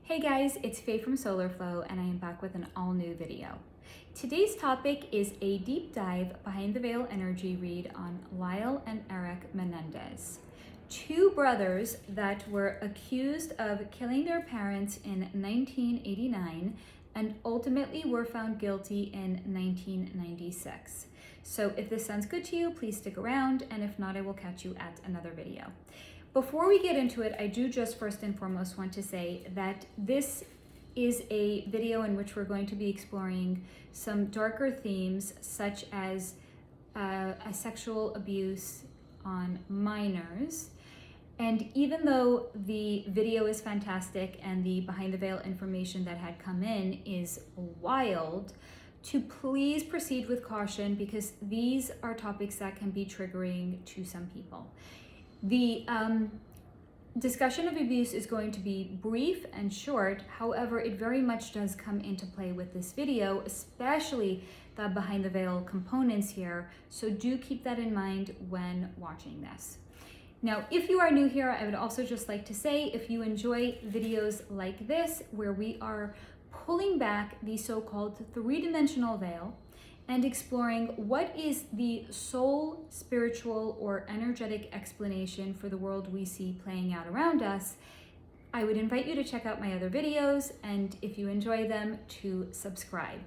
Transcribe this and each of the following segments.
Hey guys, it's Faye from Solar Flow and I am back with an all new video. Today's topic is a deep dive behind the veil energy read on Lyle and Erik Menendez, two brothers that were accused of killing their parents in 1989 and ultimately were found guilty in 1996. So if this sounds good to you, please stick around, and if not, I will catch you at another video. Before we get into it, I do just first and foremost want to say that this is a video in which we're going to be exploring some darker themes such as sexual abuse on minors. And even though the video is fantastic and the behind the veil information that had come in is wild, to please proceed with caution because these are topics that can be triggering to some people. The discussion of abuse is going to be brief and short. However, it very much does come into play with this video, especially the behind the veil components here. So do keep that in mind when watching this. Now, if you are new here, I would also just like to say, if you enjoy videos like this, where we are pulling back the so-called three-dimensional veil and exploring what is the soul, spiritual, or energetic explanation for the world we see playing out around us, I would invite you to check out my other videos, and if you enjoy them, to subscribe.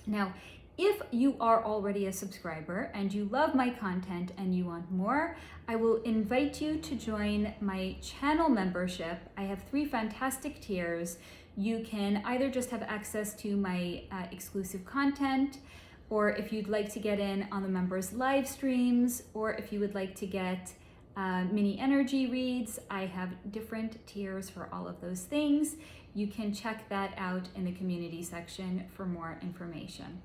Now, if you are already a subscriber and you love my content and you want more, I will invite you to join my channel membership. I have 3 fantastic tiers. You can either just have access to my exclusive content, or if you'd like to get in on the members' live streams, or if you would like to get mini energy reads, I have different tiers for all of those things. You can check that out in the community section for more information.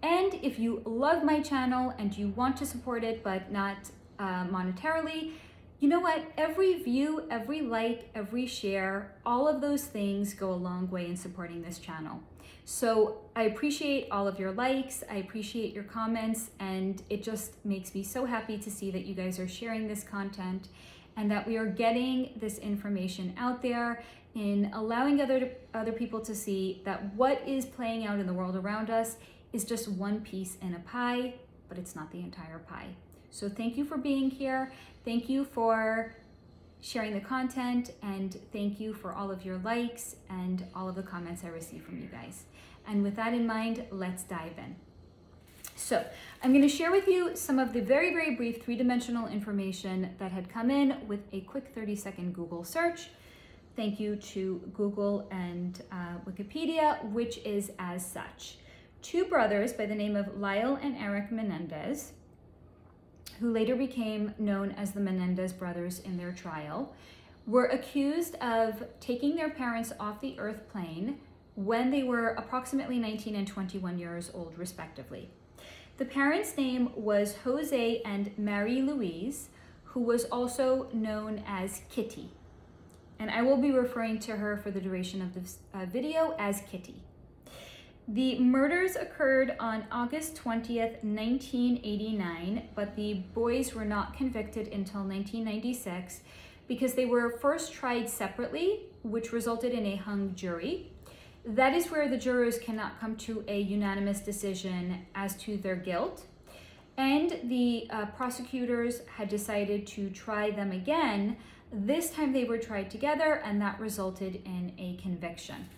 And if you love my channel and you want to support it, but not monetarily, you know what? Every view, every like, every share, all of those things go a long way in supporting this channel. So I appreciate all of your likes, I appreciate your comments, and it just makes me so happy to see that you guys are sharing this content and that we are getting this information out there in allowing other people to see that what is playing out in the world around us is just one piece in a pie, but it's not the entire pie. So thank you for being here. Thank you for sharing the content, and thank you for all of your likes and all of the comments I receive from you guys. And with that in mind, let's dive in. So I'm going to share with you some of the very, very brief 3-dimensional information that had come in with a quick 30-second Google search. Thank you to Google and Wikipedia, which is as such. 2 brothers by the name of Lyle and Erik Menendez, who later became known as the Menendez brothers in their trial, were accused of taking their parents off the earth plane when they were approximately 19 and 21 years old, respectively. The parents' name was José and Marie Louise, who was also known as Kitty. And I will be referring to her for the duration of this video as Kitty. The murders occurred on August 20th, 1989, but the boys were not convicted until 1996 because they were first tried separately, which resulted in a hung jury. That is where the jurors cannot come to a unanimous decision as to their guilt. And the prosecutors had decided to try them again. This time they were tried together, and that resulted in a conviction.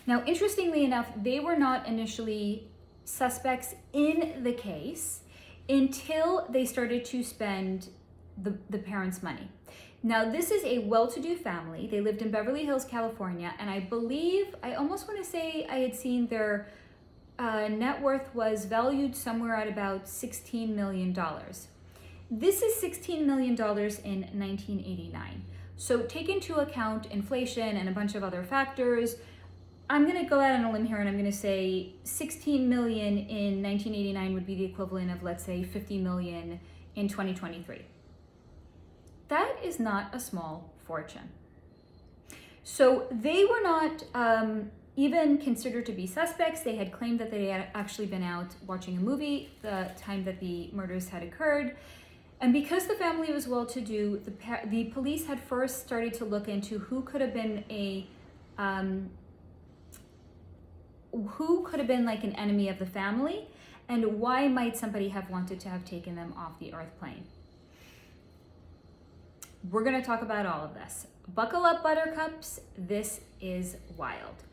Now, interestingly enough, they were not initially suspects in the case until they started to spend the parents' money. Now, this is a well-to-do family. They lived in Beverly Hills, California, and I almost want to say I had seen their net worth was valued somewhere at about $16 million. This is $16 million in 1989. So take into account inflation and a bunch of other factors. I'm going to go out on a limb here and I'm going to say 16 million in 1989 would be the equivalent of, let's say, 50 million in 2023. That is not a small fortune. So they were not even considered to be suspects. They had claimed that they had actually been out watching a movie the time that the murders had occurred. And because the family was well-to-do, the police had first started to look into who could have been like an enemy of the family, and why might somebody have wanted to have taken them off the earth plane. We're going to talk about all of this. Buckle up, buttercups. This is wild.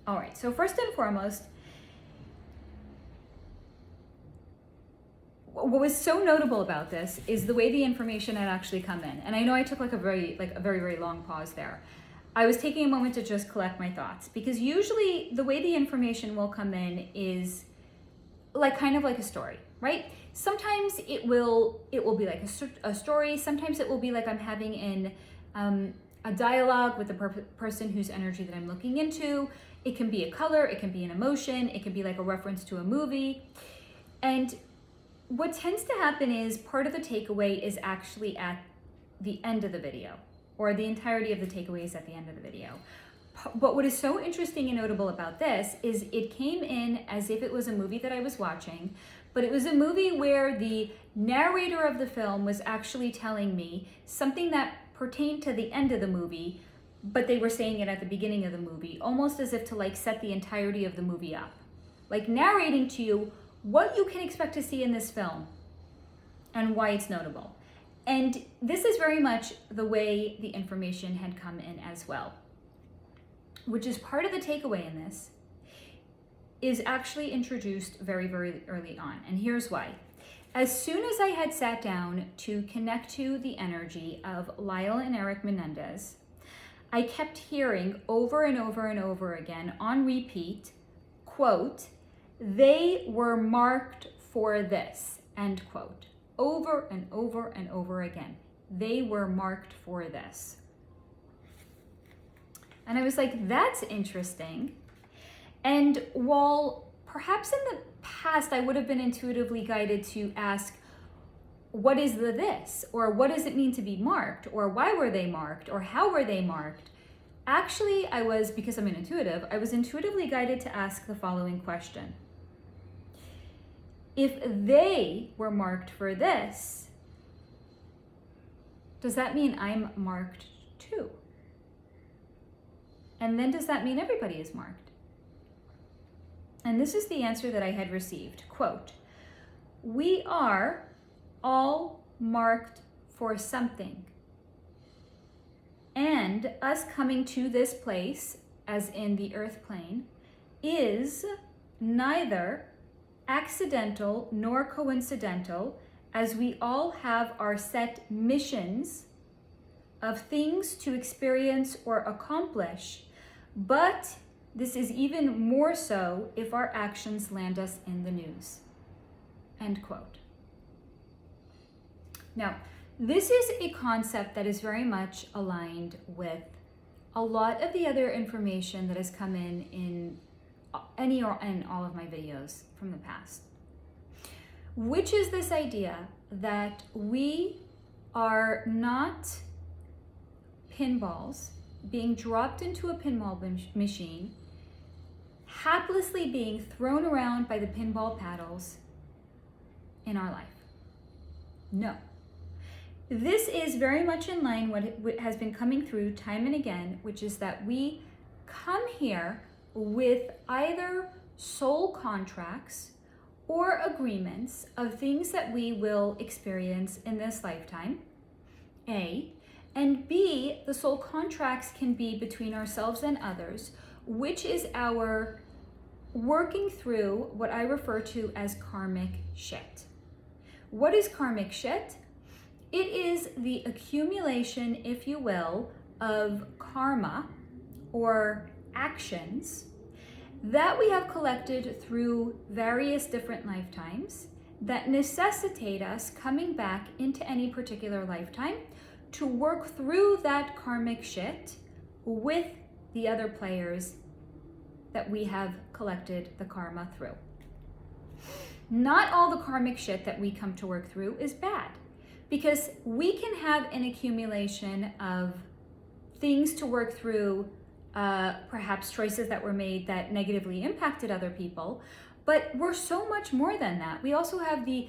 All right, so first and foremost, what was so notable about this is the way the information had actually come in. And I know I took a very, very long pause there. I was taking a moment to just collect my thoughts, because usually the way the information will come in is kind of like a story, right? Sometimes it will be like a story. Sometimes it will be like I'm having a dialogue with the person whose energy that I'm looking into. It can be a color, it can be an emotion, it can be like a reference to a movie. And what tends to happen is part of the takeaway is actually at the end of the video, or the entirety of the takeaway is at the end of the video. But what is so interesting and notable about this is it came in as if it was a movie that I was watching, but it was a movie where the narrator of the film was actually telling me something that pertained to the end of the movie, but they were saying it at the beginning of the movie, almost as if to set the entirety of the movie up. Like narrating to you what you can expect to see in this film and why it's notable. And this is very much the way the information had come in as well, which is part of the takeaway in this, is actually introduced very, very early on. And here's why. As soon as I had sat down to connect to the energy of Lyle and Erik Menendez, I kept hearing over and over and over again on repeat, quote, "They were marked for this," end quote. Over and over and over again. They were marked for this. And I was like, that's interesting. And while perhaps in the past I would have been intuitively guided to ask, what is the this? Or what does it mean to be marked? Or why were they marked? Or how were they marked? Actually, because I'm an intuitive, I was intuitively guided to ask the following question. If they were marked for this, does that mean I'm marked too? And then does that mean everybody is marked? And this is the answer that I had received. Quote, "We are all marked for something. And us coming to this place, as in the earth plane, is neither accidental nor coincidental, as we all have our set missions of things to experience or accomplish, but this is even more so if our actions land us in the news." End quote. Now, this is a concept that is very much aligned with a lot of the other information that has come in any or in all of my videos from the past, which is this idea that we are not pinballs being dropped into a pinball machine, haplessly being thrown around by the pinball paddles in our life. No. This is very much in line with what has been coming through time and again, which is that we come here with either soul contracts or agreements of things that we will experience in this lifetime, A, and B, the soul contracts can be between ourselves and others, which is our working through what I refer to as karmic shit. What is karmic shit? It is the accumulation, if you will, of karma or actions that we have collected through various different lifetimes that necessitate us coming back into any particular lifetime to work through that karmic shit with the other players that we have collected the karma through. Not all the karmic shit that we come to work through is bad, because we can have an accumulation of things to work through, perhaps choices that were made that negatively impacted other people, but we're so much more than that. We also have the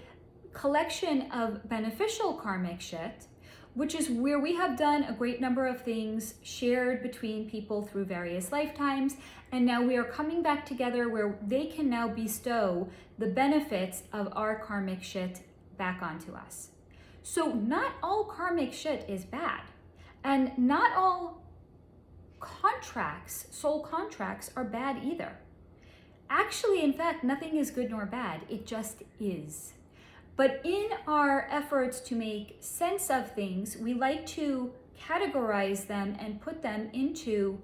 collection of beneficial karmic shit, which is where we have done a great number of things shared between people through various lifetimes, and now we are coming back together where they can now bestow the benefits of our karmic shit back onto us. So not all karmic shit is bad, and not all contracts, soul contracts, are bad either. Actually, in fact, nothing is good nor bad, it just is. But in our efforts to make sense of things, we like to categorize them and put them into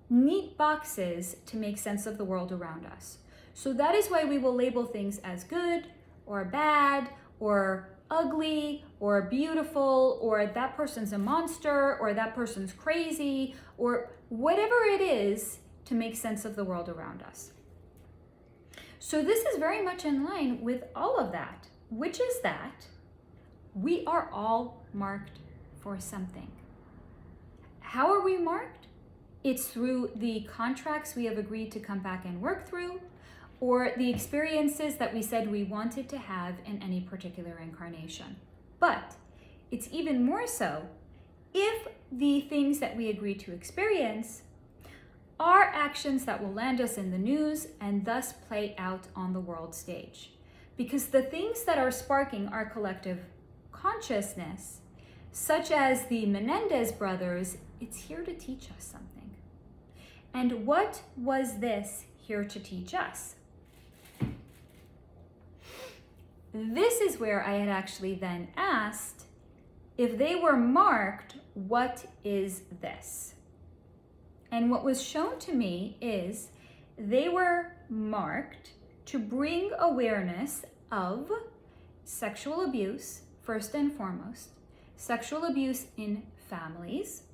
neat boxes to make sense of the world around us. So that is why we will label things as good or bad or ugly or beautiful, or that person's a monster, or that person's crazy, or whatever it is to make sense of the world around us. So this is very much in line with all of that, which is that we are all marked for something. How are we marked? It's through the contracts we have agreed to come back and work through, or the experiences that we said we wanted to have in any particular incarnation. But it's even more so if the things that we agree to experience are actions that will land us in the news and thus play out on the world stage. Because the things that are sparking our collective consciousness, such as the Menendez brothers, it's here to teach us something. And what was this here to teach us? This is where I had actually then asked, if they were marked, what is this? And what was shown to me is they were marked to bring awareness of sexual abuse, first and foremost, sexual abuse in families.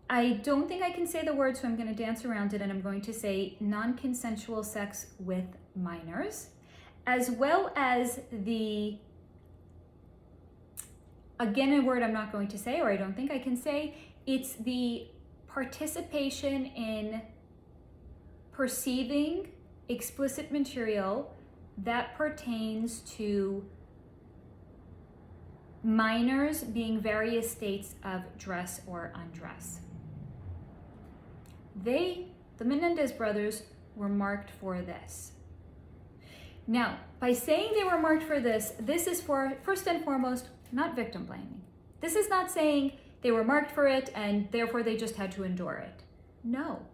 I don't think I can say the word, so I'm going to dance around it, and I'm going to say non-consensual sex with minors, as well as the, again, a word I'm not going to say, or I don't think I can say, it's the participation in perceiving explicit material that pertains to minors being various states of dress or undress. The Menendez brothers, were marked for this. Now, by saying they were marked for this, this is for, first and foremost, not victim blaming. This is not saying they were marked for it and therefore they just had to endure it. No,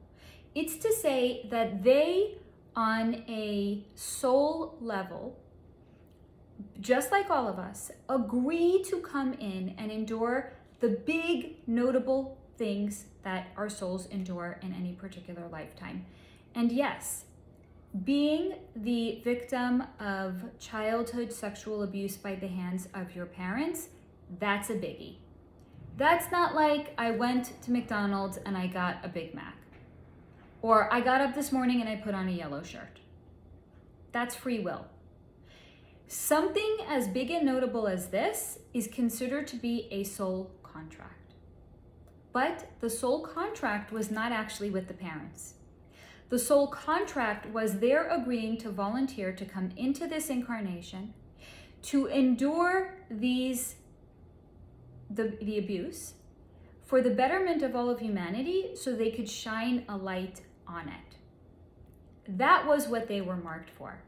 it's to say that they, on a soul level, just like all of us, agree to come in and endure the big notable things that our souls endure in any particular lifetime. And yes, being the victim of childhood sexual abuse by the hands of your parents, that's a biggie. That's not like I went to McDonald's and I got a Big Mac. Or I got up this morning and I put on a yellow shirt. That's free will. Something as big and notable as this is considered to be a soul contract. But the soul contract was not actually with the parents. The soul contract was their agreeing to volunteer to come into this incarnation, to endure the abuse for the betterment of all of humanity so they could shine a light on it. That was what they were marked for.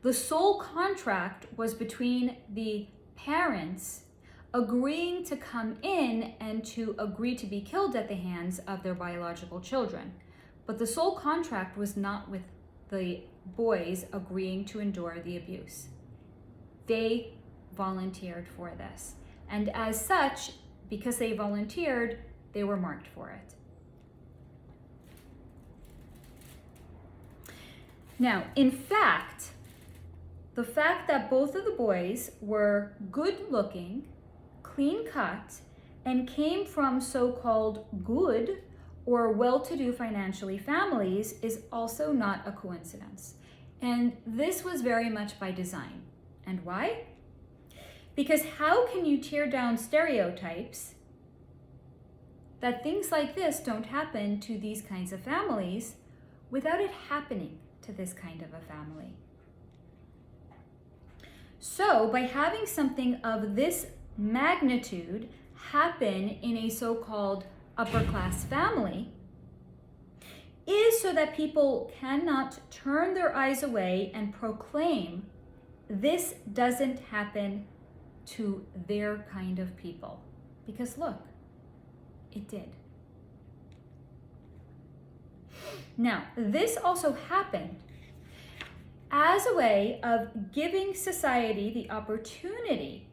The soul contract was between the parents agreeing to come in and to agree to be killed at the hands of their biological children. But the soul contract was not with the boys agreeing to endure the abuse. They volunteered for this. And as such, because they volunteered, they were marked for it. Now, in fact, the fact that both of the boys were good looking, clean cut, and came from so-called good or well-to-do financially families is also not a coincidence. And this was very much by design. And why? Because how can you tear down stereotypes that things like this don't happen to these kinds of families without it happening to this kind of a family? So by having something of this magnitude happen in a so-called upper class family is so that people cannot turn their eyes away and proclaim this doesn't happen to their kind of people. Because look, it did. Now, this also happened as a way of giving society the opportunity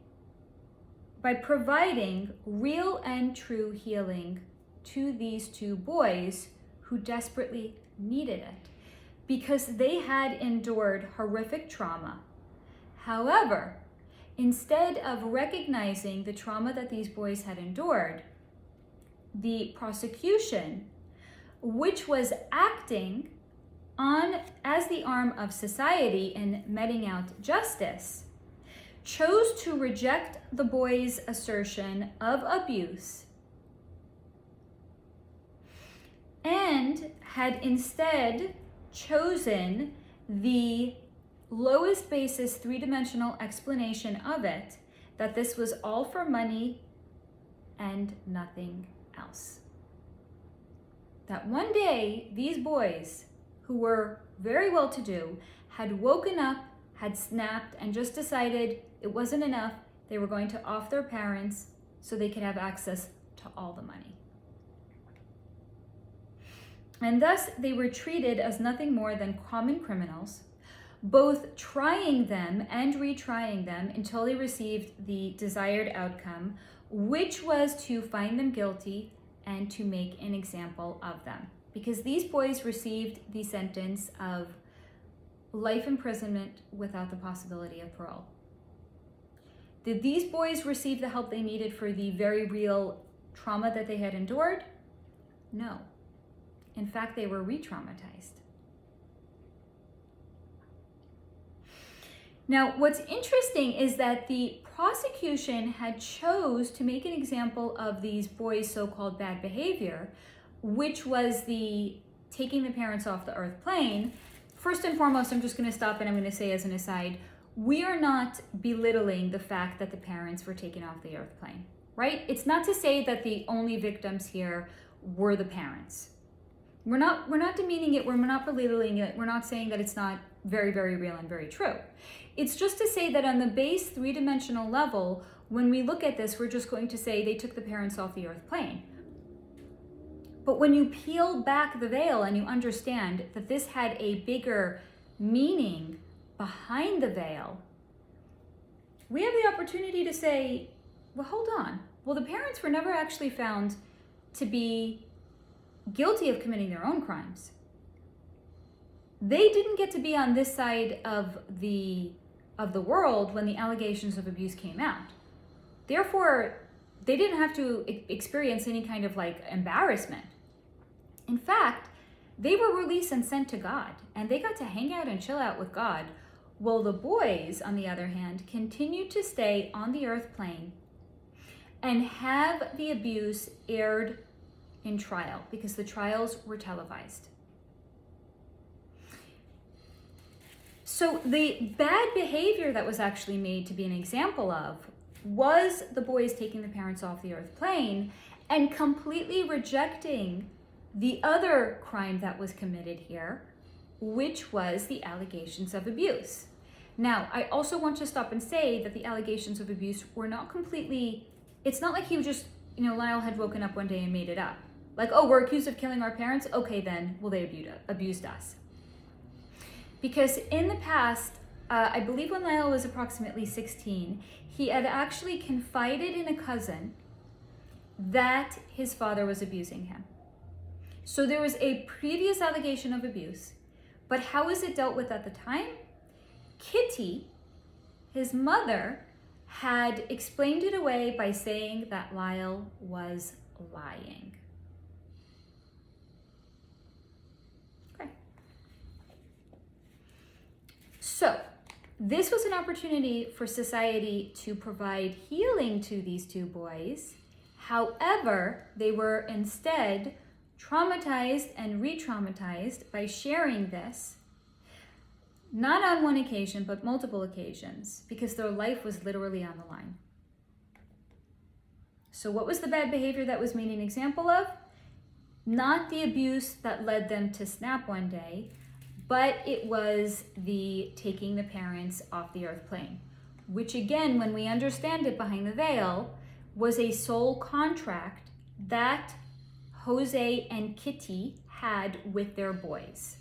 by providing real and true healing to these two boys who desperately needed it because they had endured horrific trauma. However, instead of recognizing the trauma that these boys had endured, the prosecution, which was acting as the arm of society in meting out justice, chose to reject the boys' assertion of abuse and had instead chosen the lowest basis three-dimensional explanation of it, that this was all for money and nothing else. That one day these boys, who were very well-to-do, had woken up, had snapped, and just decided it wasn't enough. They were going to off their parents so they could have access to all the money. And thus they were treated as nothing more than common criminals, both trying them and retrying them until they received the desired outcome, which was to find them guilty and to make an example of them. Because these boys received the sentence of life imprisonment without the possibility of parole. Did these boys receive the help they needed for the very real trauma that they had endured? No. In fact, they were re-traumatized. Now, what's interesting is that the prosecution had chose to make an example of these boys' so-called bad behavior, which was the taking the parents off the earth plane. First and foremost, I'm just going to stop and I'm going to say as an aside, we are not belittling the fact that the parents were taken off the earth plane, right? It's not to say that the only victims here were the parents. We're not demeaning it, we're not belittling it, we're not saying that it's not very, very real and very true. It's just to say that on the base three-dimensional level, when we look at this, we're just going to say they took the parents off the earth plane. But when you peel back the veil and you understand that this had a bigger meaning behind the veil, we have the opportunity to say, well, hold on. Well, the parents were never actually found to be guilty of committing their own crimes. They didn't get to be on this side of the world when the allegations of abuse came out. Therefore, they didn't have to experience any kind of embarrassment. In fact, they were released and sent to God, and they got to hang out and chill out with God, while the boys, on the other hand, continued to stay on the earth plane and have the abuse aired in trial, because the trials were televised. So the bad behavior that was actually made to be an example of was the boys taking the parents off the earth plane and completely rejecting the other crime that was committed here, which was the allegations of abuse. Now, I also want to stop and say that the allegations of abuse were not completely, it's not like he was just, Lyle had woken up one day and made it up. Like, oh, we're accused of killing our parents? Okay, then, well, they abused us. Because in the past, I believe when Lyle was approximately 16, he had actually confided in a cousin that his father was abusing him. So there was a previous allegation of abuse, but how was it dealt with at the time? Kitty, his mother, had explained it away by saying that Lyle was lying. Okay. So this was an opportunity for society to provide healing to these two boys. However, they were instead traumatized and re-traumatized by sharing this. not on one occasion, but multiple occasions, because their life was literally on the line. So what was the bad behavior that was made an example of? Not the abuse that led them to snap one day, but it was the taking the parents off the earth plane, which again, when we understand it behind the veil, was a soul contract that José and Kitty had with their boys.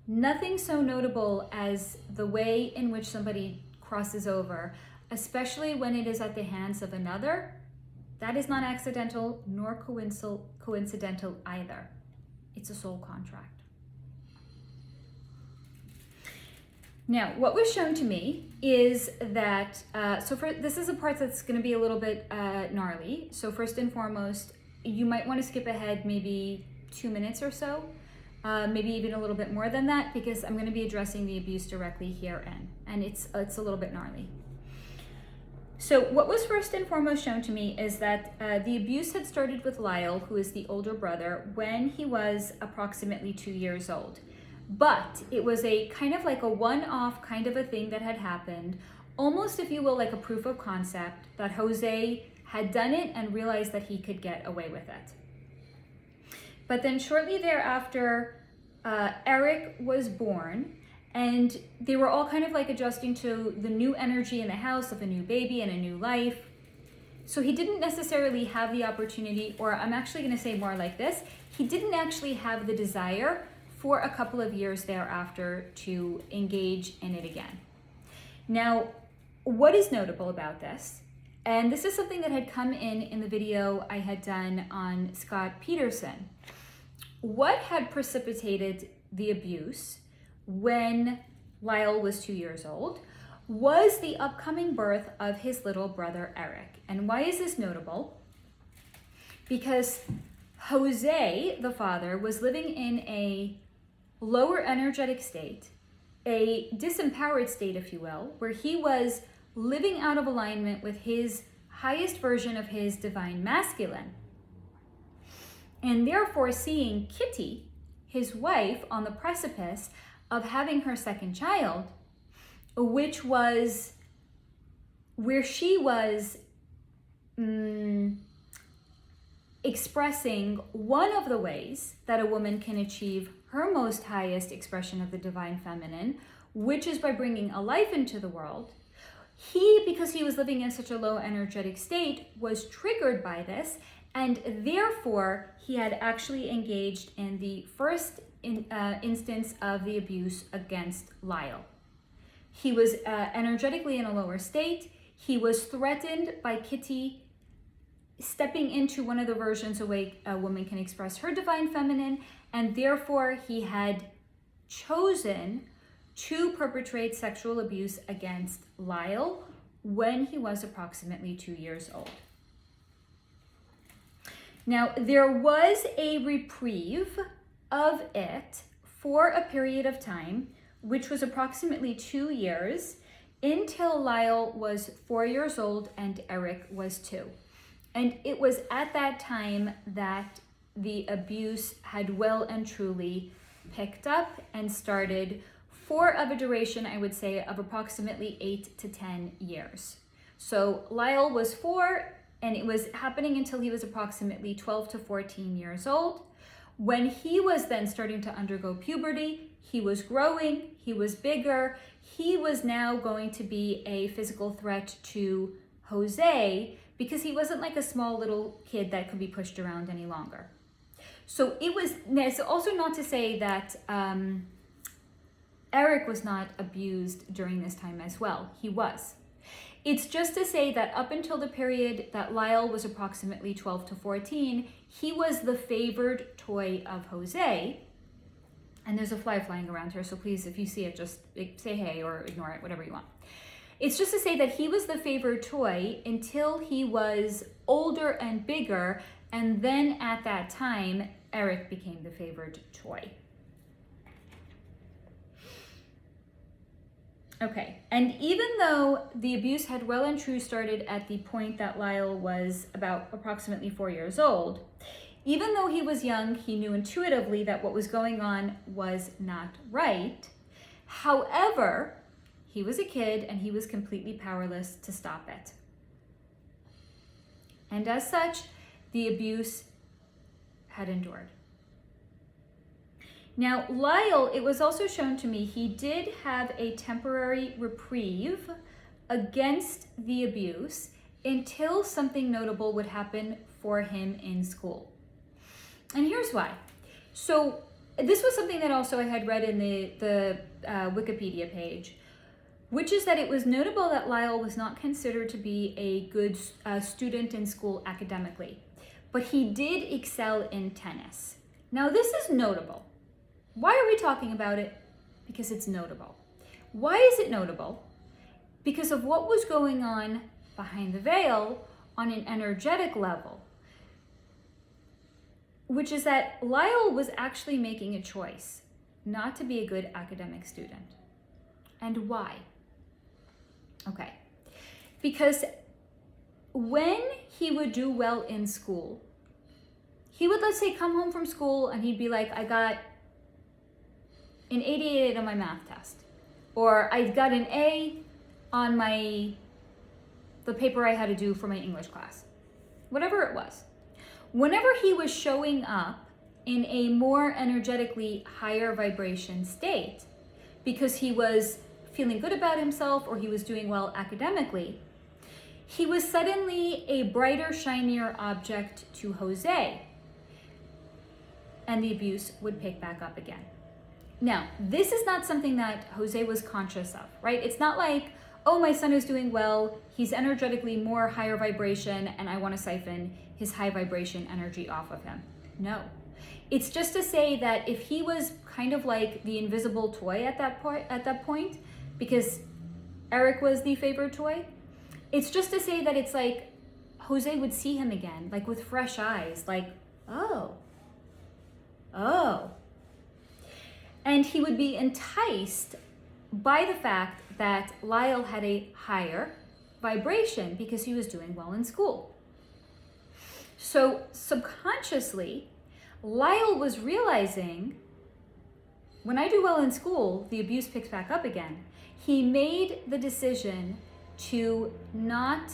Nothing so notable as the way in which somebody crosses over, especially when it is at the hands of another. That is not accidental nor coincidental either. It's a soul contract. Now, what was shown to me is that, this is a part that's going to be a little bit gnarly. So first and foremost, you might want to skip ahead maybe 2 minutes or so, maybe even a little bit more than that, because I'm going to be addressing the abuse directly herein, and it's a little bit gnarly. So what was first and foremost shown to me is that the abuse had started with Lyle, who is the older brother, when he was approximately 2 years old. But it was a kind of like a one-off kind of a thing that had happened, almost, if you will, like a proof of concept that José had done it and realized that he could get away with it. But then shortly thereafter, Erik was born, and they were all kind of like adjusting to the new energy in the house of a new baby and a new life. So he didn't necessarily have the opportunity, or I'm actually going to say more like this, he didn't actually have the desire for a couple of years thereafter to engage in it again. Now, what is notable about this, and this is something that had come in the video I had done on Scott Peterson, what had precipitated the abuse when Lyle was 2 years old was the upcoming birth of his little brother Erik. And why is this notable? Because José, the father, was living in a lower energetic state, a disempowered state, if you will, where he was living out of alignment with his highest version of his divine masculine. And therefore seeing Kitty, his wife, on the precipice of having her second child, which was where she was expressing one of the ways that a woman can achieve her most highest expression of the divine feminine, which is by bringing a life into the world. He, because he was living in such a low energetic state, was triggered by this, and therefore he had actually engaged in the first instance of the abuse against Lyle. He was energetically in a lower state. He was threatened by Kitty stepping into one of the versions of way a woman can express her divine feminine, and therefore he had chosen to perpetrate sexual abuse against Lyle when he was approximately 2 years old. Now, there was a reprieve of it for a period of time, which was approximately 2 years, until Lyle was 4 years old and Erik was 2. And it was at that time that the abuse had well and truly picked up and started for of a duration, I would say, of approximately 8 to 10 years. So Lyle was 4, and it was happening until he was approximately 12 to 14 years old. When he was then starting to undergo puberty, he was growing, he was bigger, he was now going to be a physical threat to José, because he wasn't like a small little kid that could be pushed around any longer. So it's also not to say that Erik was not abused during this time as well. He was. It's just to say that up until the period that Lyle was approximately 12 to 14, he was the favored toy of José. And there's a fly flying around here, so please, if you see it, just say hey or ignore it, whatever you want. It's just to say that he was the favored toy until he was older and bigger, and then at that time, Erik became the favored toy. Okay, and even though the abuse had well and true started at the point that Lyle was about approximately 4 years old, Even though he was young, he knew intuitively that what was going on was not right. However, he was a kid and he was completely powerless to stop it. And as such, the abuse had endured. Now, Lyle, it was also shown to me, he did have a temporary reprieve against the abuse until something notable would happen for him in school. And here's why. So this was something that also I had read in the Wikipedia page, which is that it was notable that Lyle was not considered to be a good student in school academically, but he did excel in tennis. Now this is notable. Why are we talking about it? Because it's notable. Why is it notable? Because of what was going on behind the veil on an energetic level, which is that Lyle was actually making a choice not to be a good academic student. And why? Okay, because when he would do well in school, he would, let's say, come home from school and he'd be like, I got an 88 on my math test, or I got an A on the paper I had to do for my English class, whatever it was. Whenever he was showing up in a more energetically higher vibration state, because he was feeling good about himself or he was doing well academically, he was suddenly a brighter, shinier object to Jose, and the abuse would pick back up again. Now, this is not something that Jose was conscious of, right? It's not like, oh, my son is doing well, he's energetically more higher vibration, and I want to siphon his high vibration energy off of him. No. It's just to say that if he was kind of like the invisible toy at that point, because Erik was the favored toy, it's just to say that it's like Jose would see him again, like with fresh eyes, like, oh. And he would be enticed by the fact that Lyle had a higher vibration because he was doing well in school. So subconsciously, Lyle was realizing, when I do well in school, the abuse picks back up again. He made the decision to not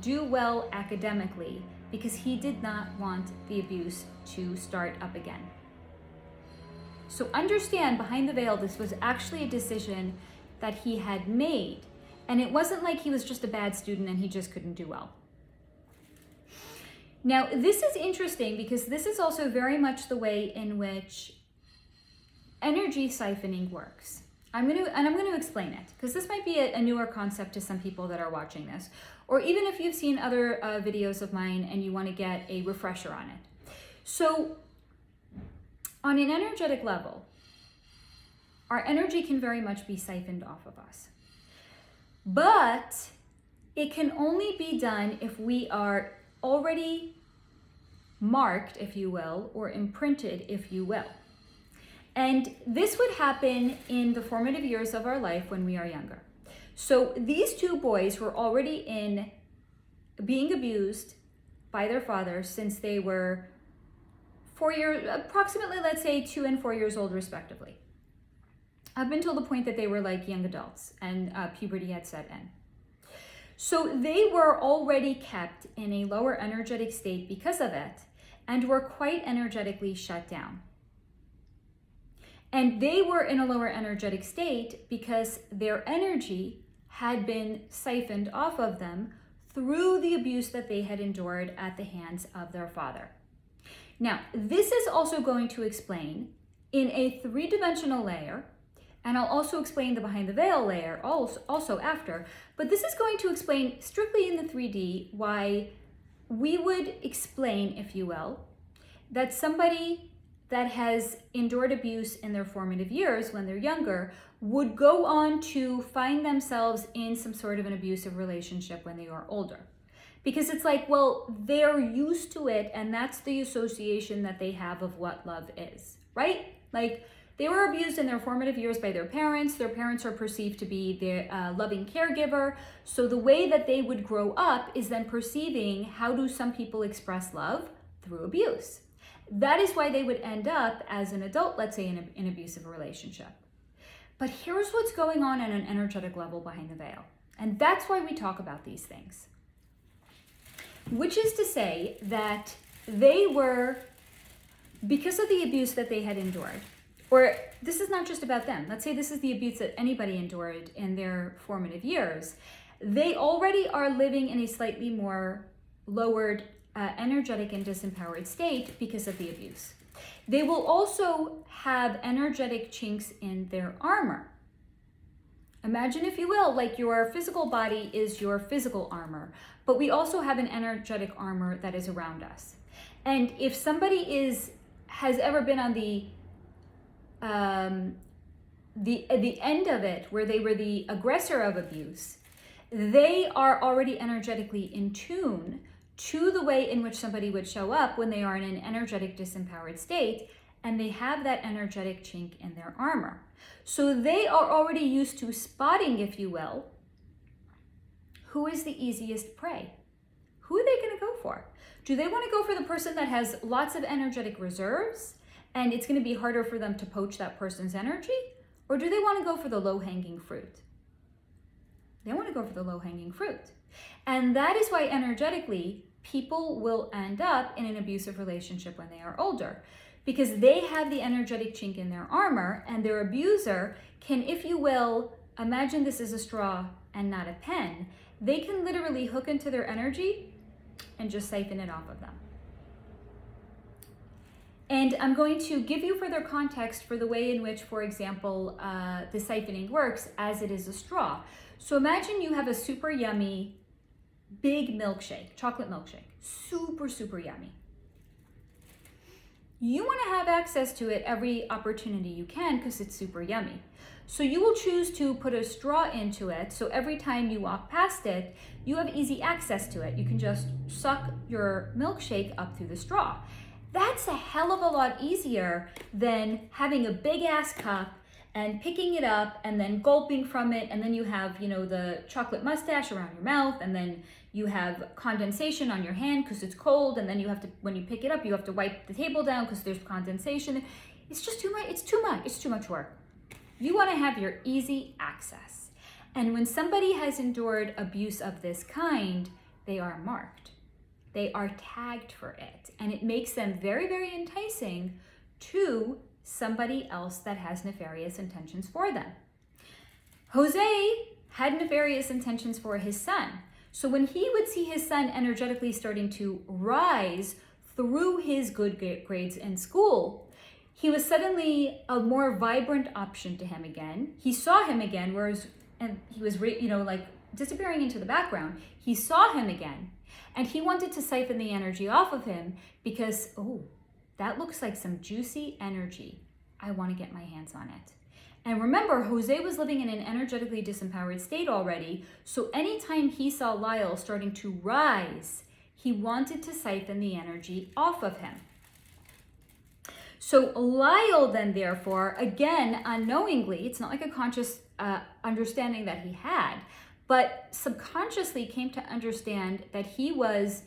do well academically because he did not want the abuse to start up again. So understand, behind the veil, this was actually a decision that he had made. And it wasn't like he was just a bad student and he just couldn't do well. Now, this is interesting because this is also very much the way in which energy siphoning works. I'm going to explain it because this might be a newer concept to some people that are watching this, or even if you've seen other videos of mine and you want to get a refresher on it. So on an energetic level, our energy can very much be siphoned off of us. But it can only be done if we are already marked, if you will, or imprinted, if you will. And this would happen in the formative years of our life when we are younger. So these two boys were already in being abused by their father since they were 4 years, approximately, let's say 2 and 4 years old, respectively, up until the point that they were like young adults and puberty had set in. So they were already kept in a lower energetic state because of it and were quite energetically shut down. And they were in a lower energetic state because their energy had been siphoned off of them through the abuse that they had endured at the hands of their father. Now, this is also going to explain in a 3-dimensional layer, and I'll also explain the behind the veil layer also after, but this is going to explain strictly in the 3D why we would explain, if you will, that somebody that has endured abuse in their formative years when they're younger would go on to find themselves in some sort of an abusive relationship when they are older. Because it's like, well, they're used to it, and that's the association that they have of what love is, right? Like, they were abused in their formative years by their parents. Their parents are perceived to be their loving caregiver. So the way that they would grow up is then perceiving how do some people express love? Through abuse. That is why they would end up as an adult, let's say in an abusive relationship. But here's what's going on at an energetic level behind the veil. And that's why we talk about these things. Which is to say that they were, because of the abuse that they had endured, or this is not just about them. Let's say this is the abuse that anybody endured in their formative years. They already are living in a slightly more lowered, energetic and disempowered state because of the abuse. They will also have energetic chinks in their armor. Imagine, if you will, like your physical body is your physical armor, but we also have an energetic armor that is around us. And if somebody has ever been on the end of it, where they were the aggressor of abuse, they are already energetically in tune to the way in which somebody would show up when they are in an energetic disempowered state, and they have that energetic chink in their armor. So they are already used to spotting, if you will, who is the easiest prey. Who are they going to go for? Do they want to go for the person that has lots of energetic reserves and it's going to be harder for them to poach that person's energy? Or do they want to go for the low-hanging fruit? They want to go for the low-hanging fruit. And that is why energetically, people will end up in an abusive relationship when they are older, because they have the energetic chink in their armor, and their abuser can, if you will, imagine this is a straw and not a pen. They can literally hook into their energy and just siphon it off of them. And I'm going to give you further context for the way in which, for example, the siphoning works as it is a straw. So imagine you have a super yummy, big milkshake, chocolate milkshake, super, super yummy. You want to have access to it every opportunity you can because it's super yummy. So you will choose to put a straw into it, so every time you walk past it, you have easy access to it. You can just suck your milkshake up through the straw. That's a hell of a lot easier than having a big ass cup and picking it up and then gulping from it, and then you have, the chocolate mustache around your mouth, and then you have condensation on your hand because it's cold, and then you have to, when you pick it up, you have to wipe the table down because there's condensation. It's just too much. It's too much work. You want to have your easy access. And when somebody has endured abuse of this kind, they are marked. They are tagged for it. And it makes them very, very enticing to somebody else that has nefarious intentions for them. Jose had nefarious intentions for his son. So when he would see his son energetically starting to rise through his good grades in school, he was suddenly a more vibrant option to him again. He saw him again, and he was, disappearing into the background. He saw him again, and he wanted to siphon the energy off of him because, that looks like some juicy energy. I want to get my hands on it. And remember, Jose was living in an energetically disempowered state already, so anytime he saw Lyle starting to rise, he wanted to siphon the energy off of him. So Lyle then, therefore, again, unknowingly, it's not like a conscious understanding that he had, but subconsciously came to understand that he was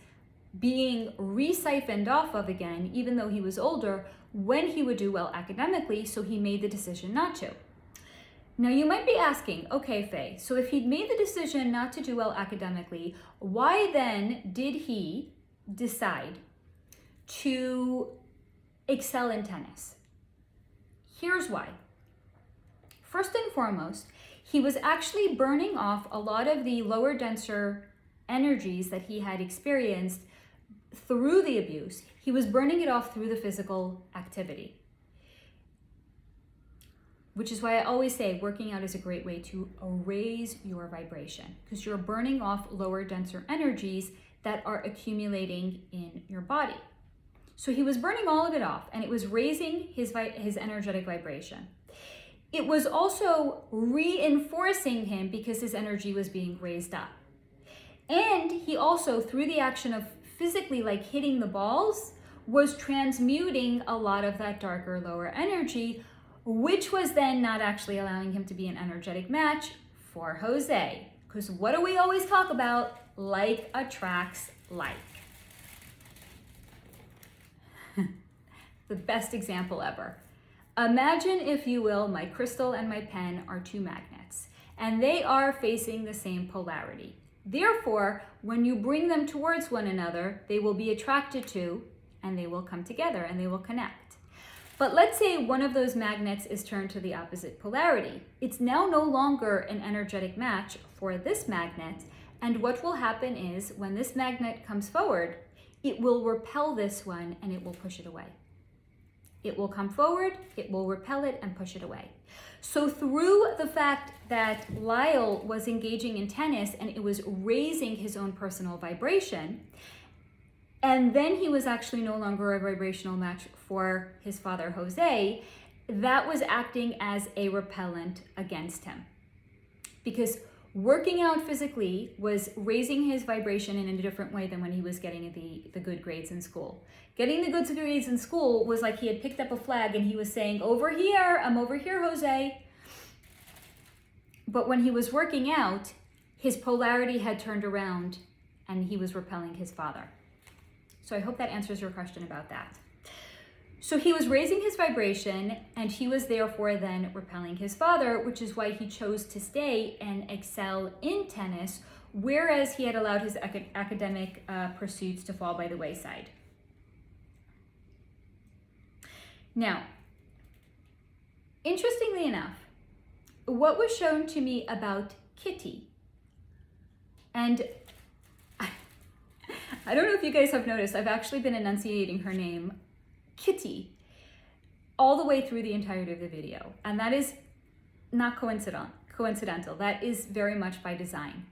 being re-siphoned off of again, even though he was older, when he would do well academically, so he made the decision not to. Now you might be asking, okay, Faye, so if he'd made the decision not to do well academically, why then did he decide to excel in tennis? Here's why. First and foremost, he was actually burning off a lot of the lower, denser energies that he had experienced through the abuse. He was burning it off through the physical activity. Which is why I always say working out is a great way to raise your vibration, because you're burning off lower, denser energies that are accumulating in your body. So he was burning all of it off, and it was raising his energetic vibration. It was also reinforcing him because his energy was being raised up. And he also, through the action of physically hitting the balls, was transmuting a lot of that darker, lower energy, which was then not actually allowing him to be an energetic match for Jose. Because what do we always talk about? Like attracts like. the best example ever. Imagine, if you will, my crystal and my pen are two magnets, and they are facing the same polarity. Therefore, when you bring them towards one another, they will be attracted to, and they will come together, and they will connect. But let's say one of those magnets is turned to the opposite polarity. It's now no longer an energetic match for this magnet, and what will happen is when this magnet comes forward, it will repel this one and it will push it away. It will come forward, it will repel it and push it away. So through the fact that Lyle was engaging in tennis and it was raising his own personal vibration, and then he was actually no longer a vibrational match for his father, Jose, that was acting as a repellent against him. Because working out physically was raising his vibration in a different way than when he was getting the good grades in school. Getting the good grades in school was like he had picked up a flag and he was saying, over here, I'm over here, Jose. But when he was working out, his polarity had turned around and he was repelling his father. So I hope that answers your question about that. So he was raising his vibration and he was therefore then repelling his father, which is why he chose to stay and excel in tennis, whereas he had allowed his academic pursuits to fall by the wayside. Now, interestingly enough, what was shown to me about Kitty, and I don't know if you guys have noticed, I've actually been enunciating her name, Kitty, all the way through the entirety of the video. And that is not coincidental. That is very much by design.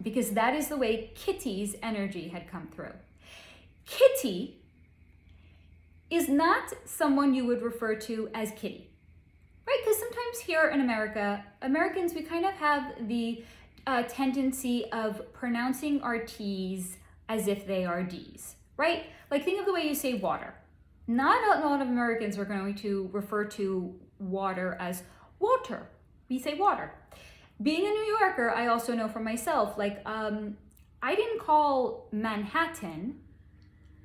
Because that is the way Kitty's energy had come through. Kitty is not someone you would refer to as Kitty, right? Because sometimes here in America, Americans, we kind of have the tendency of pronouncing our T's as if they are D's, right? Like think of the way you say water. Not a lot of Americans are going to refer to water as water. We say water. Being a New Yorker, I also know for myself, like I didn't call Manhattan,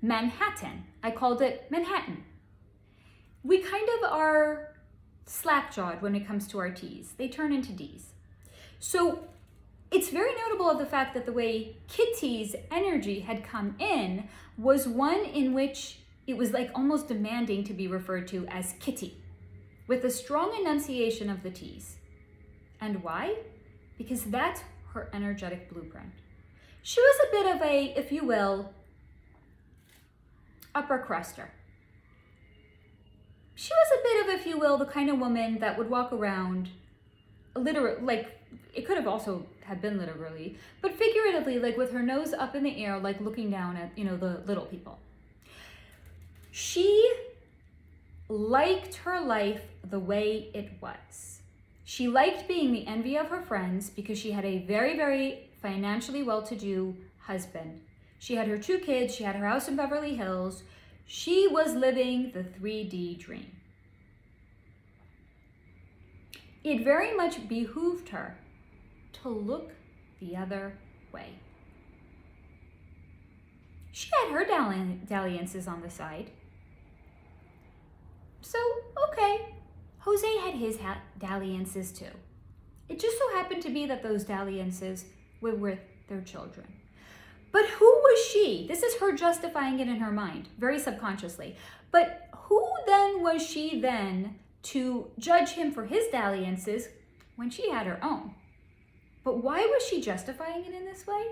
Manhattan. I called it Manhattan. We kind of are slack-jawed when it comes to our T's. They turn into D's. So it's very notable of the fact that the way Kitty's energy had come in was one in which it was like almost demanding to be referred to as Kitty, with a strong enunciation of the T's. And why? Because that's her energetic blueprint. She was a bit of a, if you will, upper cruster. She was a bit of, if you will, the kind of woman that would walk around, literally, like, it could have also have been literally, but figuratively, like with her nose up in the air, like looking down at, you know, the little people. She liked her life the way it was. She liked being the envy of her friends because she had a very, very financially well-to-do husband. She had her 2 kids. She had her house in Beverly Hills. She was living the 3D dream. It very much behooved her to look the other way. She had her dalliances on the side. So, okay, Jose had his dalliances too. It just so happened to be that those dalliances were with their children. But who was she? This is her justifying it in her mind, very subconsciously. But who then was she then to judge him for his dalliances when she had her own? But why was she justifying it in this way?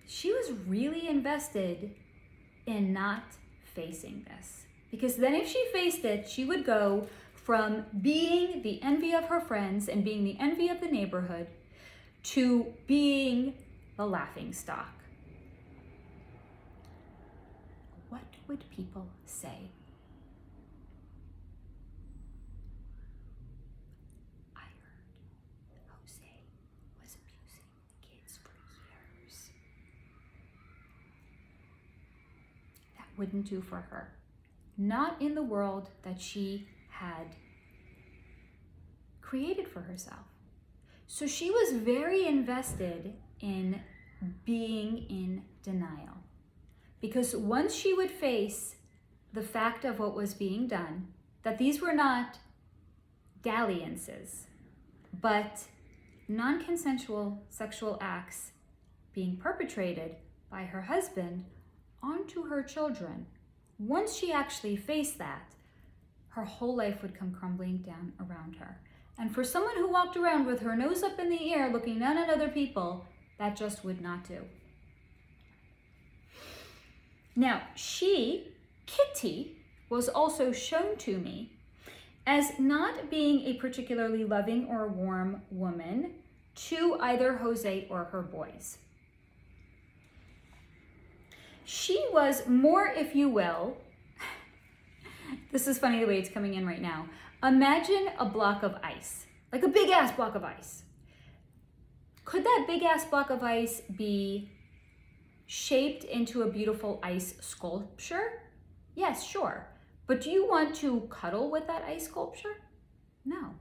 She was really invested in not facing this. Because then if she faced it, she would go from being the envy of her friends and being the envy of the neighborhood to being the laughing stock. What would people say? I heard Jose was abusing the kids for years. That wouldn't do for her. Not in the world that she had created for herself. So she was very invested in being in denial. Because once she would face the fact of what was being done, that these were not dalliances, but non-consensual sexual acts being perpetrated by her husband onto her children. Once she actually faced that, her whole life would come crumbling down around her. And for someone who walked around with her nose up in the air looking down at other people, that just would not do. Now, Kitty, was also shown to me as not being a particularly loving or warm woman to either José or her boys. She was more, if you will, this is funny the way it's coming in right now. Imagine a block of ice, like a big ass block of ice. Could that big ass block of ice be shaped into a beautiful ice sculpture? Yes, sure. But do you want to cuddle with that ice sculpture? No.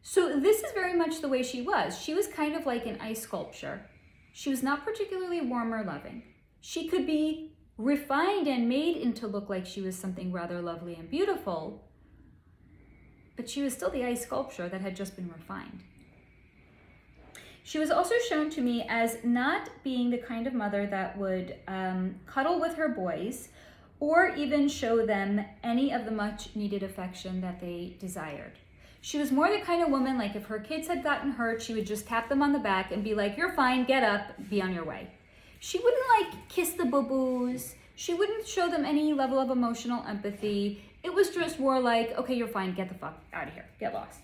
So this is very much the way she was. She was kind of like an ice sculpture. She was not particularly warm or loving. She could be refined and made into look like she was something rather lovely and beautiful, but she was still the ice sculpture that had just been refined. She was also shown to me as not being the kind of mother that would cuddle with her boys or even show them any of the much needed affection that they desired. She was more the kind of woman, like if her kids had gotten hurt, she would just tap them on the back and be like, "You're fine, get up, be on your way." She wouldn't like kiss the boo-boos. She wouldn't show them any level of emotional empathy. It was just more like, "Okay, you're fine, get the fuck out of here, get lost."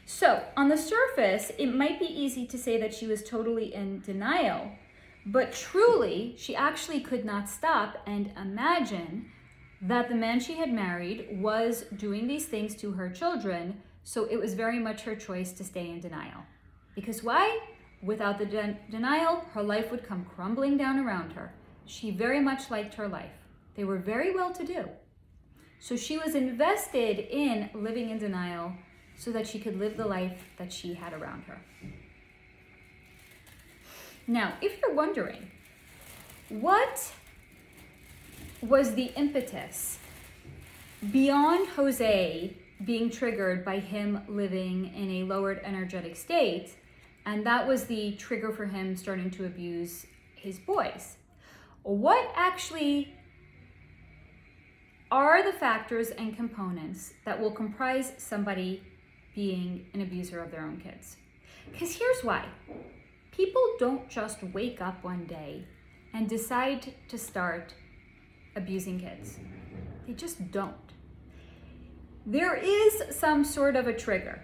So on the surface, it might be easy to say that she was totally in denial, but truly, she actually could not stop and imagine that the man she had married was doing these things to her children, so it was very much her choice to stay in denial. Because why? Without the denial, her life would come crumbling down around her. She very much liked her life. They were very well to do. So she was invested in living in denial so that she could live the life that she had around her. Now, if you're wondering, what was the impetus beyond José being triggered by him living in a lowered energetic state, and that was the trigger for him starting to abuse his boys? What actually are the factors and components that will comprise somebody being an abuser of their own kids? Because here's why. People don't just wake up one day and decide to start abusing kids. They just don't. There is some sort of a trigger,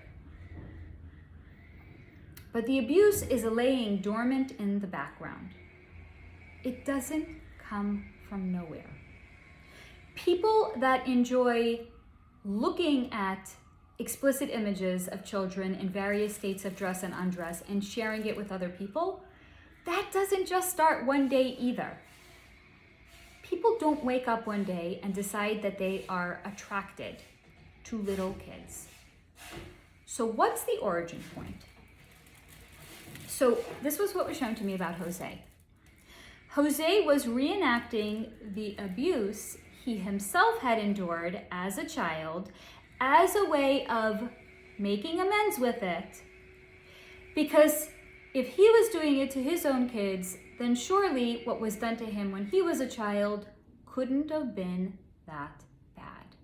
but the abuse is laying dormant in the background. It doesn't come from nowhere. People that enjoy looking at explicit images of children in various states of dress and undress and sharing it with other people, that doesn't just start one day either. People don't wake up one day and decide that they are attracted to little kids. So what's the origin point? So this was what was shown to me about José. José was reenacting the abuse he himself had endured as a child as a way of making amends with it. Because if he was doing it to his own kids, then surely what was done to him when he was a child couldn't have been that bad.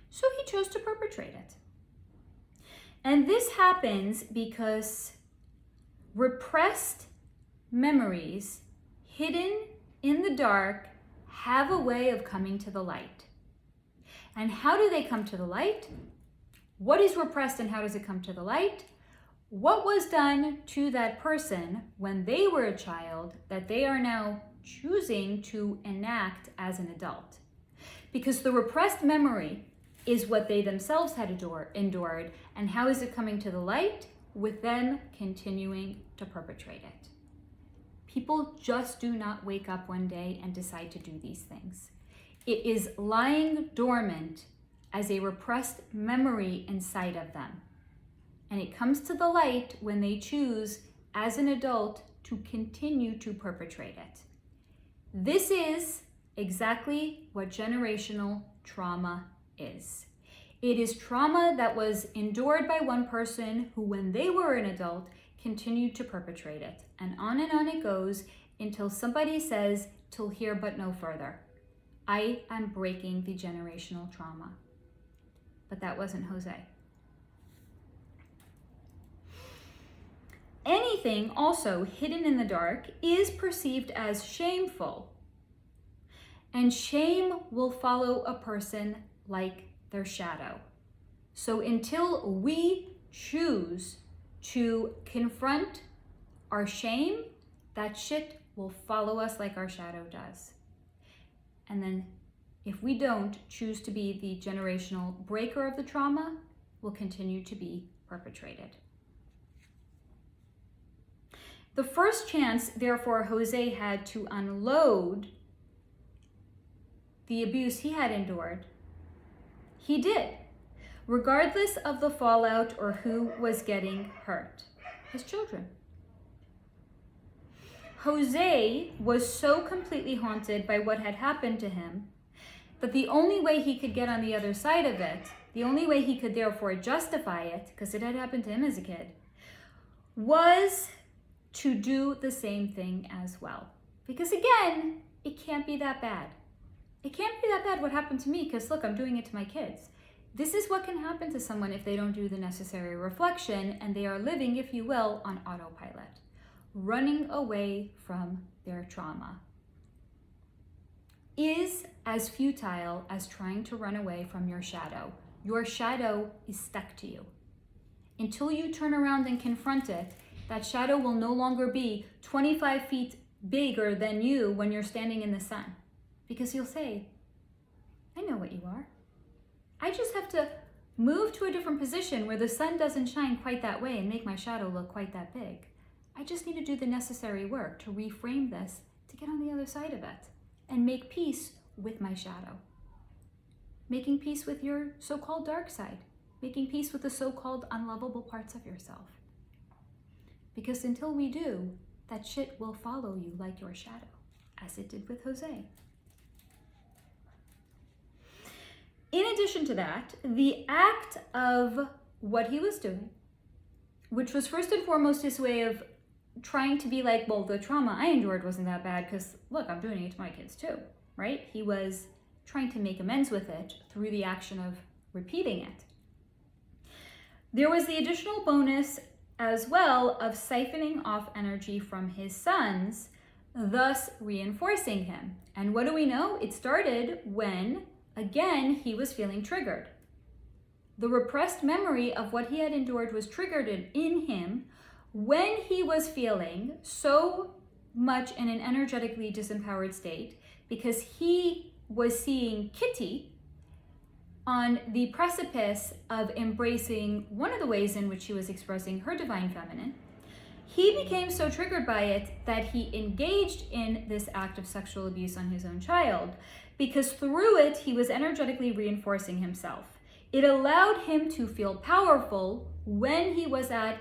So he chose to perpetrate it. And this happens because repressed memories hidden in the dark have a way of coming to the light. And how do they come to the light? What is repressed and how does it come to the light? What was done to that person when they were a child that they are now choosing to enact as an adult? Because the repressed memory is what they themselves had endured, and how is it coming to the light? With them continuing to perpetrate it. People just do not wake up one day and decide to do these things. It is lying dormant as a repressed memory inside of them. And it comes to the light when they choose, as an adult, to continue to perpetrate it. This is exactly what generational trauma is. It is trauma that was endured by one person who, when they were an adult, continued to perpetrate it. And on it goes until somebody says, "Till here but no further. I am breaking the generational trauma." But that wasn't José. Anything also hidden in the dark is perceived as shameful. And shame will follow a person like their shadow. So until we choose to confront our shame, that shit will follow us like our shadow does. And then if we don't choose to be the generational breaker of the trauma, will continue to be perpetrated. The first chance, therefore, José had to unload the abuse he had endured, he did, regardless of the fallout or who was getting hurt. His children. José was so completely haunted by what had happened to him that the only way he could get on the other side of it, the only way he could therefore justify it, because it had happened to him as a kid, was to do the same thing as well. Because again, it can't be that bad. It can't be that bad what happened to me, because look, I'm doing it to my kids. This is what can happen to someone if they don't do the necessary reflection and they are living, if you will, on autopilot, running away from their trauma. Is as futile as trying to run away from your shadow. Your shadow is stuck to you. Until you turn around and confront it, that shadow will no longer be 25 feet bigger than you when you're standing in the sun. Because you'll say, "I know what you are. I just have to move to a different position where the sun doesn't shine quite that way and make my shadow look quite that big. I just need to do the necessary work to reframe this, to get on the other side of it and make peace with my shadow. Making peace with your so-called dark side. Making peace with the so-called unlovable parts of yourself. Because until we do, that shit will follow you like your shadow, as it did with José. In addition to that, the act of what he was doing, which was first and foremost his way of trying to be like, well, the trauma I endured wasn't that bad because, look, I'm doing it to my kids too, right? He was trying to make amends with it through the action of repeating it. There was the additional bonus as well of siphoning off energy from his sons, thus reinforcing him. And what do we know? It started when, again, he was feeling triggered. The repressed memory of what he had endured was triggered in him when he was feeling so much in an energetically disempowered state because he was seeing Kitty on the precipice of embracing one of the ways in which she was expressing her divine feminine. He became so triggered by it that he engaged in this act of sexual abuse on his own child because through it, he was energetically reinforcing himself. It allowed him to feel powerful when he was at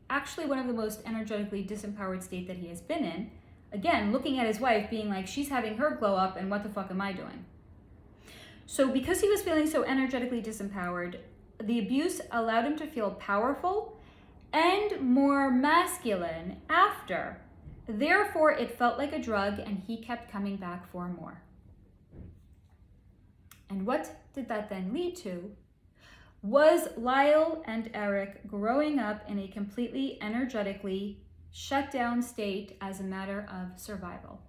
actually one of the most energetically disempowered state that he has been in. Again, looking at his wife being like, she's having her glow up and what the fuck am I doing? So because he was feeling so energetically disempowered, the abuse allowed him to feel powerful and more masculine after. Therefore, it felt like a drug and he kept coming back for more. And what did that then lead to? Was Lyle and Erik growing up in a completely energetically shut down state as a matter of survival.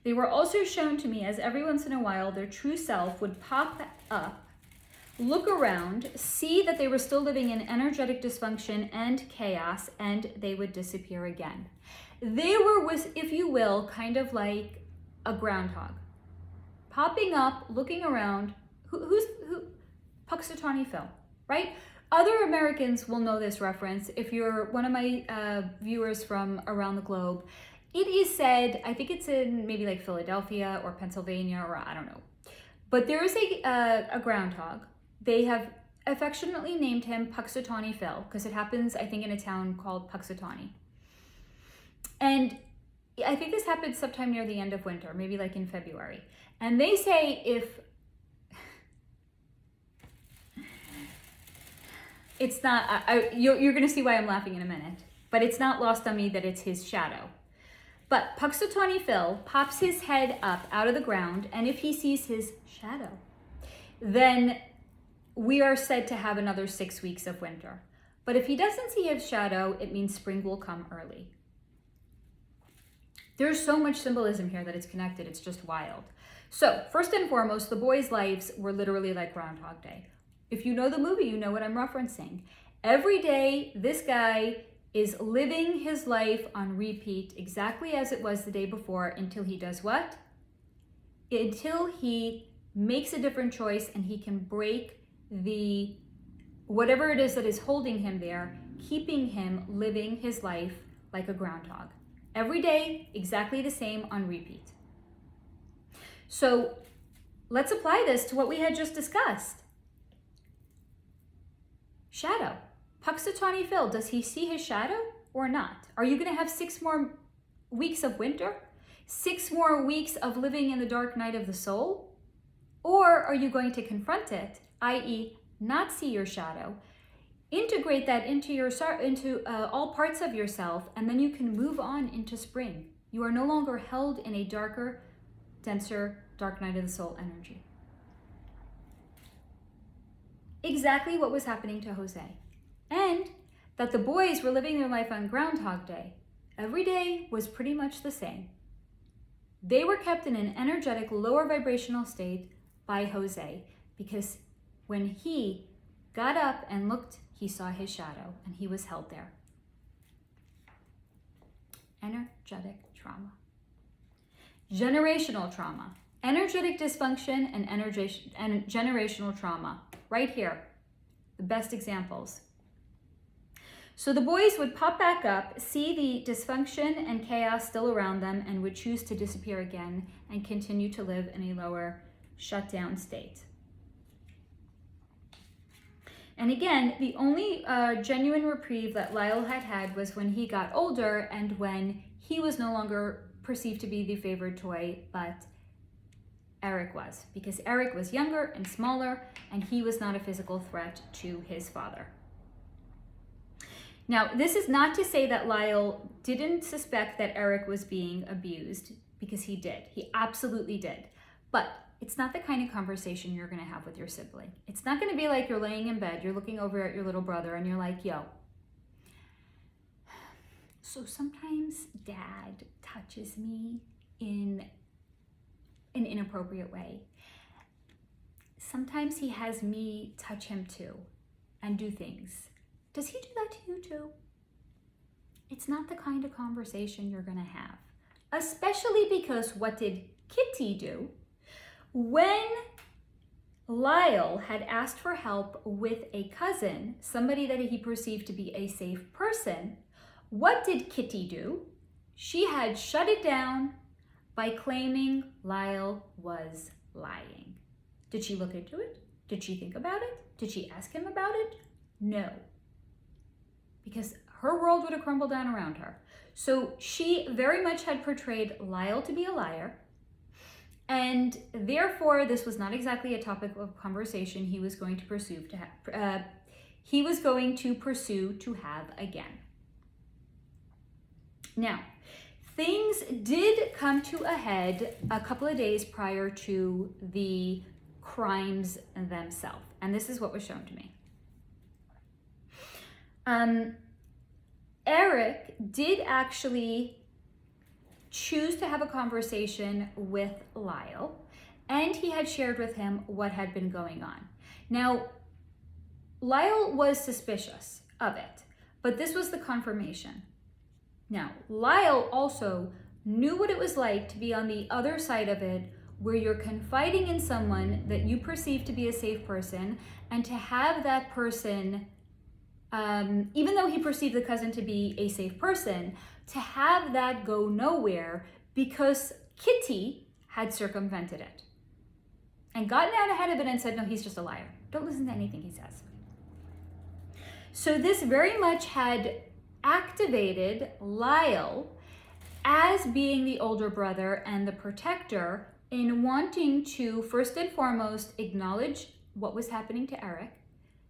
They were also shown to me as every once in a while their true self would pop up, look around, see that they were still living in energetic dysfunction and chaos, and they would disappear again. They were, if you will, kind of like a groundhog. Popping up, looking around. Who? Puxatawny Phil, right? Other Americans will know this reference. If you're one of my viewers from around the globe, it is said, I think it's in maybe like Philadelphia or Pennsylvania or I don't know. But there is a groundhog. They have affectionately named him Puxatawny Phil because it happens, I think, in a town called Puxatawny. And I think this happened sometime near the end of winter, maybe like in February. And they say if it's not, you're going to see why I'm laughing in a minute, but it's not lost on me that it's his shadow. But Puxatawny Phil pops his head up out of the ground, and if he sees his shadow, then we are said to have another 6 weeks of winter. But if he doesn't see his shadow, it means spring will come early. There's so much symbolism here that it's connected. It's just wild. So first and foremost, the boys' lives were literally like Groundhog Day. If you know the movie, you know what I'm referencing. Every day, this guy is living his life on repeat exactly as it was the day before until he does what? Until he makes a different choice and he can break the whatever it is that is holding him there, keeping him living his life like a groundhog. Every day, exactly the same on repeat. So let's apply this to what we had just discussed. Shadow. Puxatawny Phil, does he see his shadow or not? Are you going to have 6 more weeks of winter? 6 more weeks of living in the dark night of the soul? Or are you going to confront it, i.e. not see your shadow, integrate that into all parts of yourself, and then you can move on into spring. You are no longer held in a darker, denser, dark night of the soul energy. Exactly what was happening to Jose. And that the boys were living their life on Groundhog Day. Every day was pretty much the same. They were kept in an energetic, lower vibrational state by Jose because when he got up and looked, he saw his shadow and he was held there. Energetic trauma. Generational trauma. Energetic dysfunction and generational trauma. Right here, the best examples. So the boys would pop back up, see the dysfunction and chaos still around them, and would choose to disappear again and continue to live in a lower, shut down state. And again, the only genuine reprieve that Lyle had was when he got older and when he was no longer perceived to be the favored toy, but Erik was, because Erik was younger and smaller, and he was not a physical threat to his father. Now, this is not to say that Lyle didn't suspect that Erik was being abused, because he did. He absolutely did. But it's not the kind of conversation you're going to have with your sibling. It's not going to be like you're laying in bed, you're looking over at your little brother, and you're like, yo, so sometimes dad touches me in an inappropriate way. Sometimes he has me touch him too and do things. Does he do that to you too? It's not the kind of conversation you're going to have. Especially because what did Kitty do? When Lyle had asked for help with a cousin, somebody that he perceived to be a safe person, what did Kitty do? She had shut it down by claiming Lyle was lying. Did she look into it? Did she think about it? Did she ask him about it? No. Because her world would have crumbled down around her. So she very much had portrayed Lyle to be a liar. And therefore, this was not exactly a topic of conversation he was going to pursue to have again. Now, things did come to a head a couple of days prior to the crimes themselves. And this is what was shown to me. Erik did actually choose to have a conversation with Lyle, and he had shared with him what had been going on. Now, Lyle was suspicious of it, but this was the confirmation. Now, Lyle also knew what it was like to be on the other side of it, where you're confiding in someone that you perceive to be a safe person, and to have that person, even though he perceived the cousin to be a safe person, to have that go nowhere because Kitty had circumvented it and gotten out ahead of it and said, no, he's just a liar. Don't listen to anything he says. So this very much had activated Lyle as being the older brother and the protector in wanting to, first and foremost, acknowledge what was happening to Erik.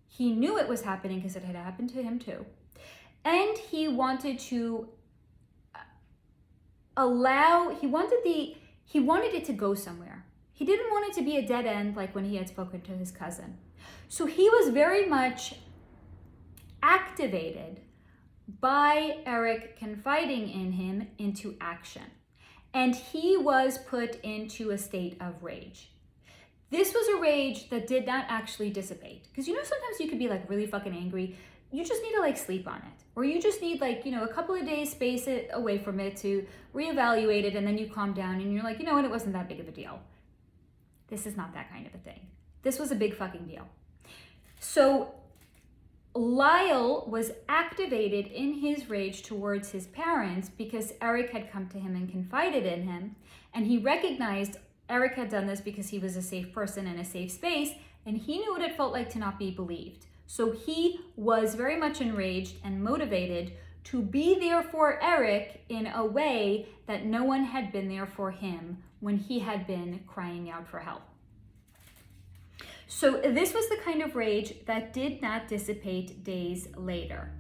He knew it was happening because it had happened to him too. And he wanted to he wanted it to go somewhere. He didn't want it to be a dead end like when he had spoken to his cousin. So he was very much activated by Erik confiding in him into action. And he was put into a state of rage. This was a rage that did not actually dissipate. Because sometimes you could be like really fucking angry. You just need to like sleep on it. Or you just need like, a couple of days space it away from it to reevaluate it, and then you calm down and you're like, what, it wasn't that big of a deal. This is not that kind of a thing. This was a big fucking deal. So Lyle was activated in his rage towards his parents because Erik had come to him and confided in him, and he recognized Erik had done this because he was a safe person in a safe space, and he knew what it felt like to not be believed. So he was very much enraged and motivated to be there for Erik in a way that no one had been there for him when he had been crying out for help. So this was the kind of rage that did not dissipate days later.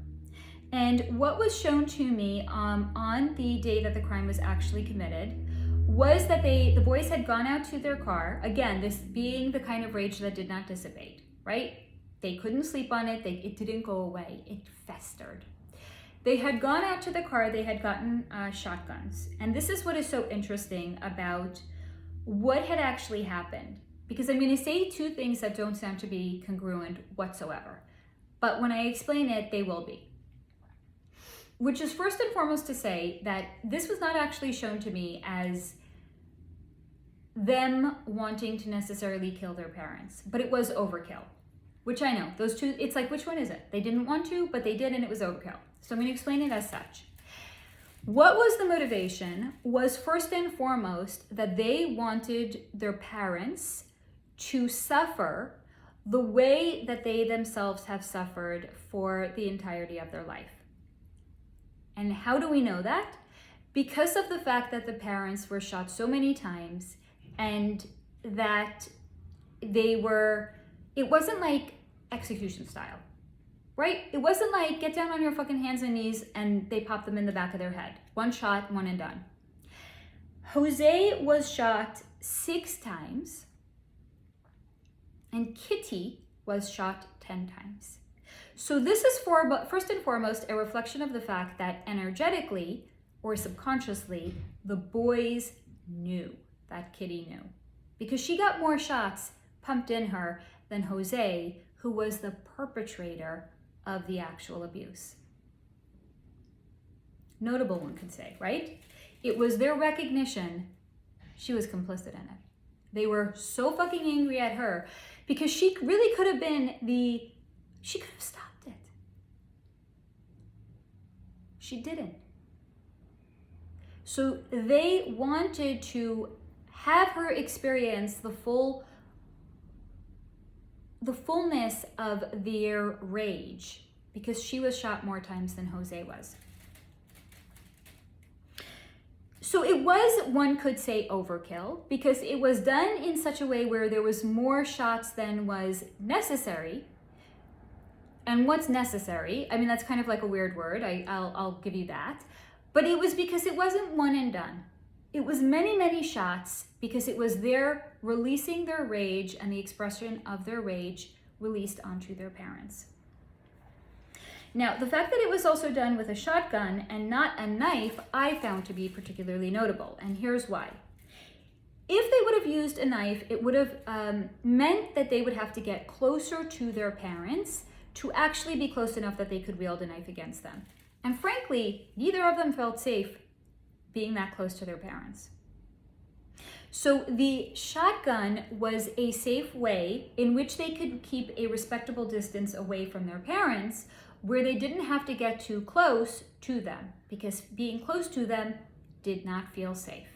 And what was shown to me on the day that the crime was actually committed was that the boys had gone out to their car. Again, this being the kind of rage that did not dissipate, right? They couldn't sleep on it. It didn't go away. It festered. They had gone out to the car. They had gotten shotguns. And this is what is so interesting about what had actually happened. Because I'm going to say two things that don't sound to be congruent whatsoever. But when I explain it, they will be. Which is first and foremost to say that this was not actually shown to me as them wanting to necessarily kill their parents. But it was overkill. Which I know, those two, it's like, which one is it? They didn't want to, but they did, and it was overkill. So I'm going to explain it as such. What was the motivation was first and foremost that they wanted their parents to suffer the way that they themselves have suffered for the entirety of their life. And how do we know that? Because of the fact that the parents were shot so many times, and that it wasn't like execution style, right? It wasn't like get down on your fucking hands and knees and they pop them in the back of their head. One shot, one and done. José was shot 6 times and Kitty was shot 10 times. So this is first and foremost a reflection of the fact that energetically or subconsciously, the boys knew that Kitty knew, because she got more shots pumped in her than José, who was the perpetrator of the actual abuse. Notable, one could say, right? It was their recognition she was complicit in it. They were so fucking angry at her because she really could have been she could have stopped it. She didn't. So they wanted to have her experience the fullness of their rage because she was shot more times than José was. So it was, one could say, overkill because it was done in such a way where there was more shots than was necessary. And what's necessary? I mean, that's kind of like a weird word. I'll give you that. But it was because it wasn't one and done. It was many, many shots because it was their releasing their rage and the expression of their rage released onto their parents. Now, the fact that it was also done with a shotgun and not a knife, I found to be particularly notable, and here's why. If they would have used a knife, it would have meant that they would have to get closer to their parents to actually be close enough that they could wield a knife against them. And frankly, neither of them felt safe being that close to their parents. So the shotgun was a safe way in which they could keep a respectable distance away from their parents, where they didn't have to get too close to them, because being close to them did not feel safe.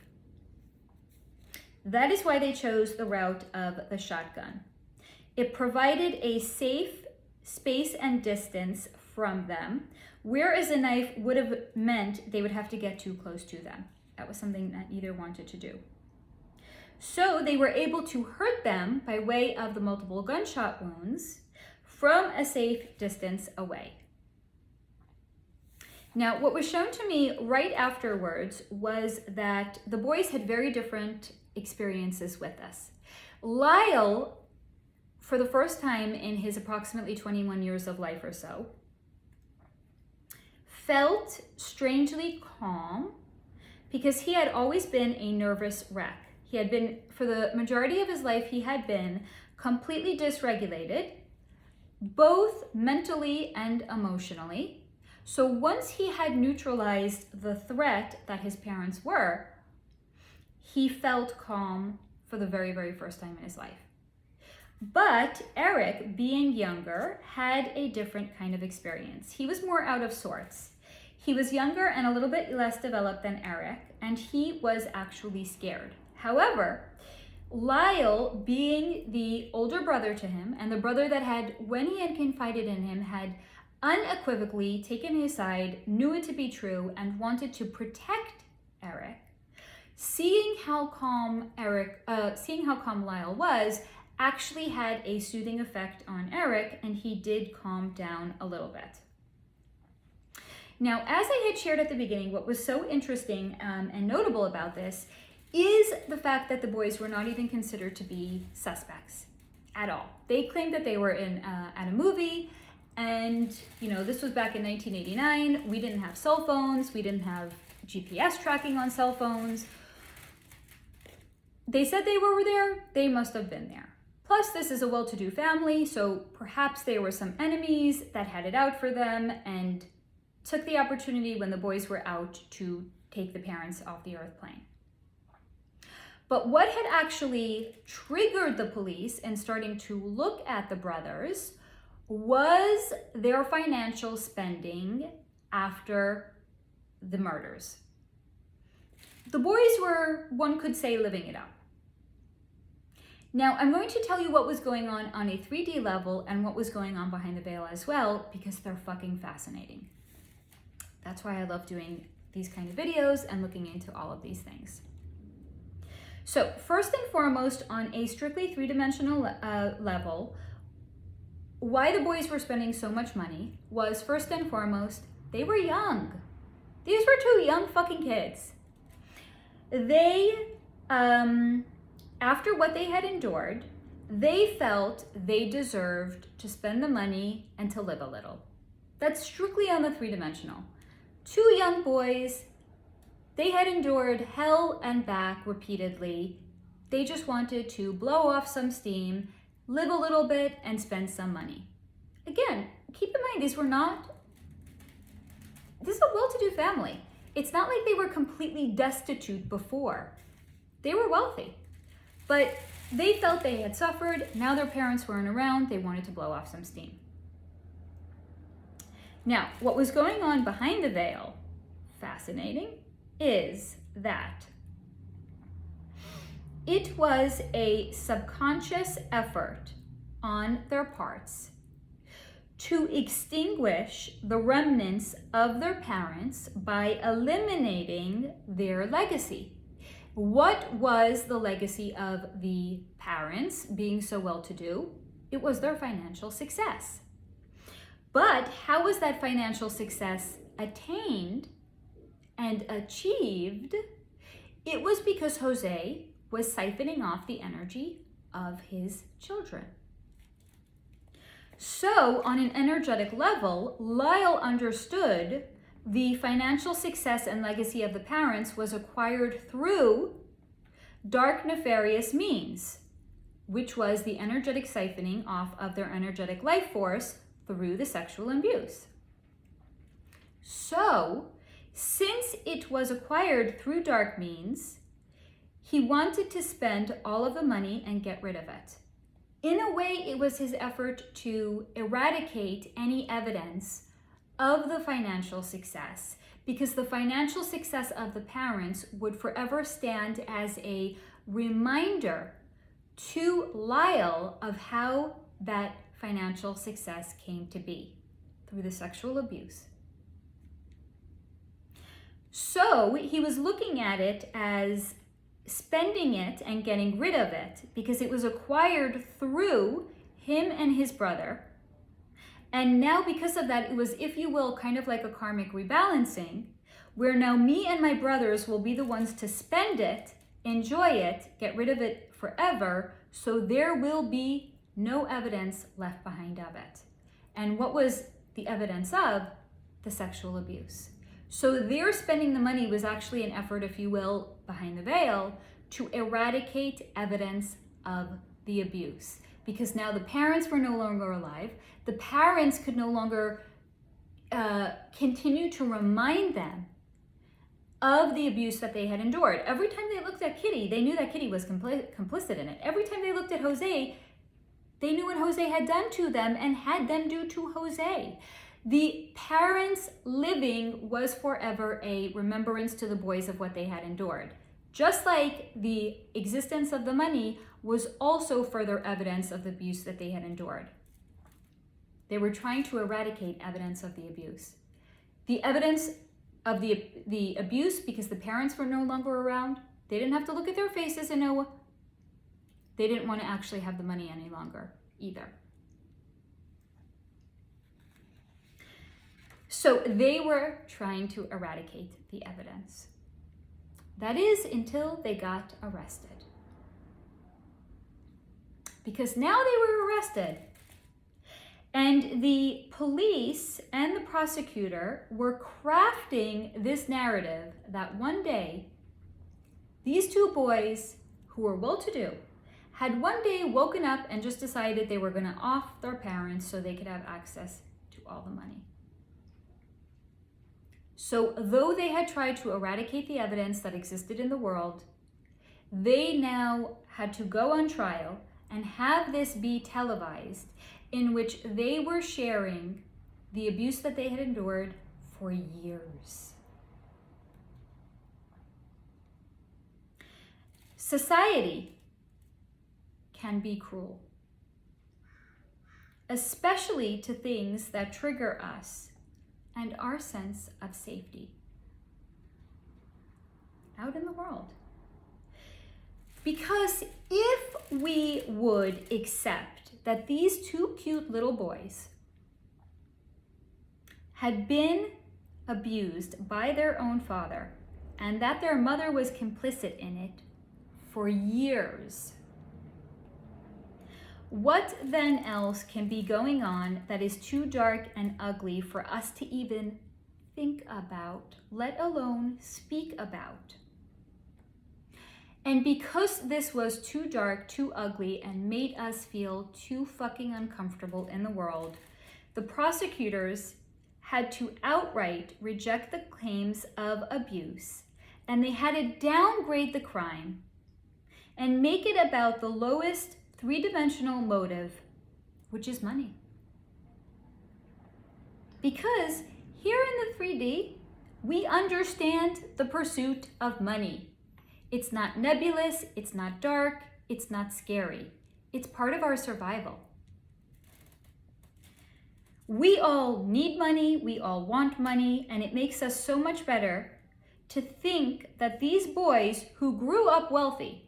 That is why they chose the route of the shotgun. It provided a safe space and distance from them, whereas a knife would have meant they would have to get too close to them. That was something that neither wanted to do. So they were able to hurt them by way of the multiple gunshot wounds from a safe distance away. Now, what was shown to me right afterwards was that the boys had very different experiences with this. Lyle, for the first time in his approximately 21 years of life or so, felt strangely calm because he had always been a nervous wreck. He had been, for the majority of his life, he had been completely dysregulated, both mentally and emotionally. So once he had neutralized the threat that his parents were, he felt calm for the very, very first time in his life. But Erik, being younger, had a different kind of experience. He was more out of sorts. He was younger and a little bit less developed than Erik, and he was actually scared. However, Lyle, being the older brother to him, and the brother that had, when he had confided in him, had unequivocally taken his side, knew it to be true, and wanted to protect Erik, seeing how calm Lyle was, actually had a soothing effect on Erik, and he did calm down a little bit. Now, as I had shared at the beginning, what was so interesting and notable about this is the fact that the boys were not even considered to be suspects at all. They claimed that they were at a movie, and this was back in 1989. We didn't have cell phones. We didn't have GPS tracking on cell phones. They said they were there. They must have been there. Plus, this is a well-to-do family, so perhaps there were some enemies that had it out for them and took the opportunity when the boys were out to take the parents off the earth plane. But what had actually triggered the police in starting to look at the brothers was their financial spending after the murders. The boys were, one could say, living it up. Now, I'm going to tell you what was going on a 3D level and what was going on behind the veil as well, because they're fucking fascinating. That's why I love doing these kind of videos and looking into all of these things. So first and foremost, on a strictly three-dimensional level, why the boys were spending so much money was, first and foremost, they were young. These were two young fucking kids. They, after what they had endured, they felt they deserved to spend the money and to live a little. That's strictly on the three-dimensional. Two young boys, they had endured hell and back repeatedly. They just wanted to blow off some steam, live a little bit, and spend some money. Again, keep in mind, this is a well-to-do family. It's not like they were completely destitute before. They were wealthy, but they felt they had suffered. Now their parents weren't around. They wanted to blow off some steam. Now, what was going on behind the veil, fascinating, is that it was a subconscious effort on their parts to extinguish the remnants of their parents by eliminating their legacy. What was the legacy of the parents being so well-to-do? It was their financial success. But how was that financial success attained and achieved? It was because José was siphoning off the energy of his children. So on an energetic level, Lyle understood the financial success and legacy of the parents was acquired through dark, nefarious means, which was the energetic siphoning off of their energetic life force through the sexual abuse. So, since it was acquired through dark means, he wanted to spend all of the money and get rid of it. In a way, it was his effort to eradicate any evidence of the financial success, because the financial success of the parents would forever stand as a reminder to Lyle of how that financial success came to be. through the sexual abuse. So he was looking at it as spending it and getting rid of it because it was acquired through him and his brother. And now because of that, it was, if you will, kind of like a karmic rebalancing, where now me and my brothers will be the ones to spend it, enjoy it, get rid of it forever, so there will be no evidence left behind of it. And what was the evidence of? The sexual abuse. So their spending the money was actually an effort, if you will, behind the veil, to eradicate evidence of the abuse. Because now the parents were no longer alive. The parents could no longer continue to remind them of the abuse that they had endured. Every time they looked at Kitty, they knew that Kitty was complicit in it. Every time they looked at José, they knew what José had done to them and had them do to José. The parents living was forever a remembrance to the boys of what they had endured. Just like the existence of the money was also further evidence of the abuse that they had endured. They were trying to eradicate evidence of the abuse. The evidence of the abuse, because the parents were no longer around, they didn't have to look at their faces and know they didn't want to actually have the money any longer either. So they were trying to eradicate the evidence. That is, until they got arrested. Because now they were arrested. And the police and the prosecutor were crafting this narrative that one day, these two boys who were well-to-do had one day woken up and just decided they were going to off their parents so they could have access to all the money. So though they had tried to eradicate the evidence that existed in the world, they now had to go on trial and have this be televised, in which they were sharing the abuse that they had endured for years. Society can be cruel, especially to things that trigger us and our sense of safety out in the world. Because if we would accept that these two cute little boys had been abused by their own father and that their mother was complicit in it for years, what then else can be going on that is too dark and ugly for us to even think about, let alone speak about? And because this was too dark, too ugly, and made us feel too fucking uncomfortable in the world, the prosecutors had to outright reject the claims of abuse, and they had to downgrade the crime and make it about the lowest three-dimensional motive, which is money. Because here in the 3D, we understand the pursuit of money. It's not nebulous, it's not dark, it's not scary. It's part of our survival. We all need money, we all want money, and it makes us so much better to think that these boys who grew up wealthy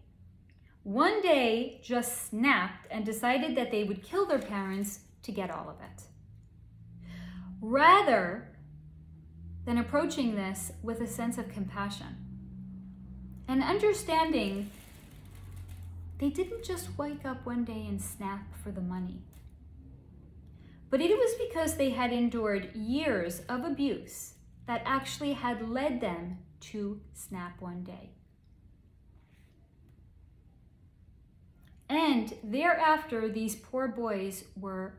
one day just snapped and decided that they would kill their parents to get all of it. Rather than approaching this with a sense of compassion and understanding they didn't just wake up one day and snap for the money, but it was because they had endured years of abuse that actually had led them to snap one day. And thereafter, these poor boys who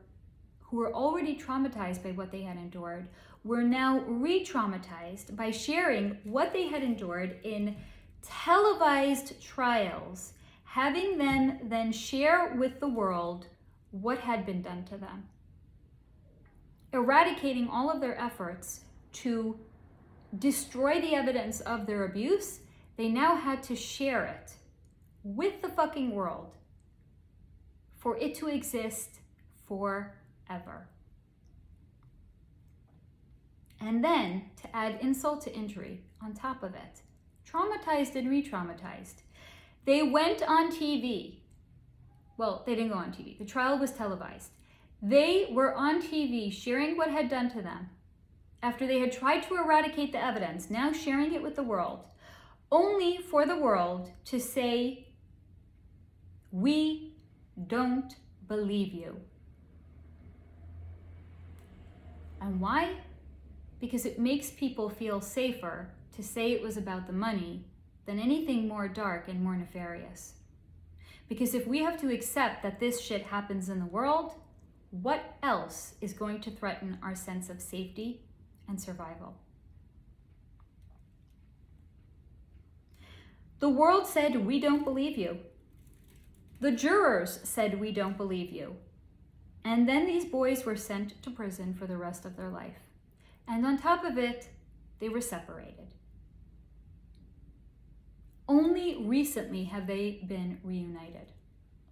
were already traumatized by what they had endured, were now re-traumatized by sharing what they had endured in televised trials, having them then share with the world what had been done to them. Eradicating all of their efforts to destroy the evidence of their abuse, they now had to share it with the fucking world for it to exist forever. And then, to add insult to injury on top of it, traumatized and re-traumatized, they went on TV. Well, they didn't go on TV. The trial was televised. They were on TV sharing what had done to them after they had tried to eradicate the evidence, now sharing it with the world, only for the world to say, "We don't believe you." And why? Because it makes people feel safer to say it was about the money than anything more dark and more nefarious. Because if we have to accept that this shit happens in the world, what else is going to threaten our sense of safety and survival? The world said, "We don't believe you." The jurors said, "We don't believe you." And then these boys were sent to prison for the rest of their life. And on top of it, they were separated. Only recently have they been reunited.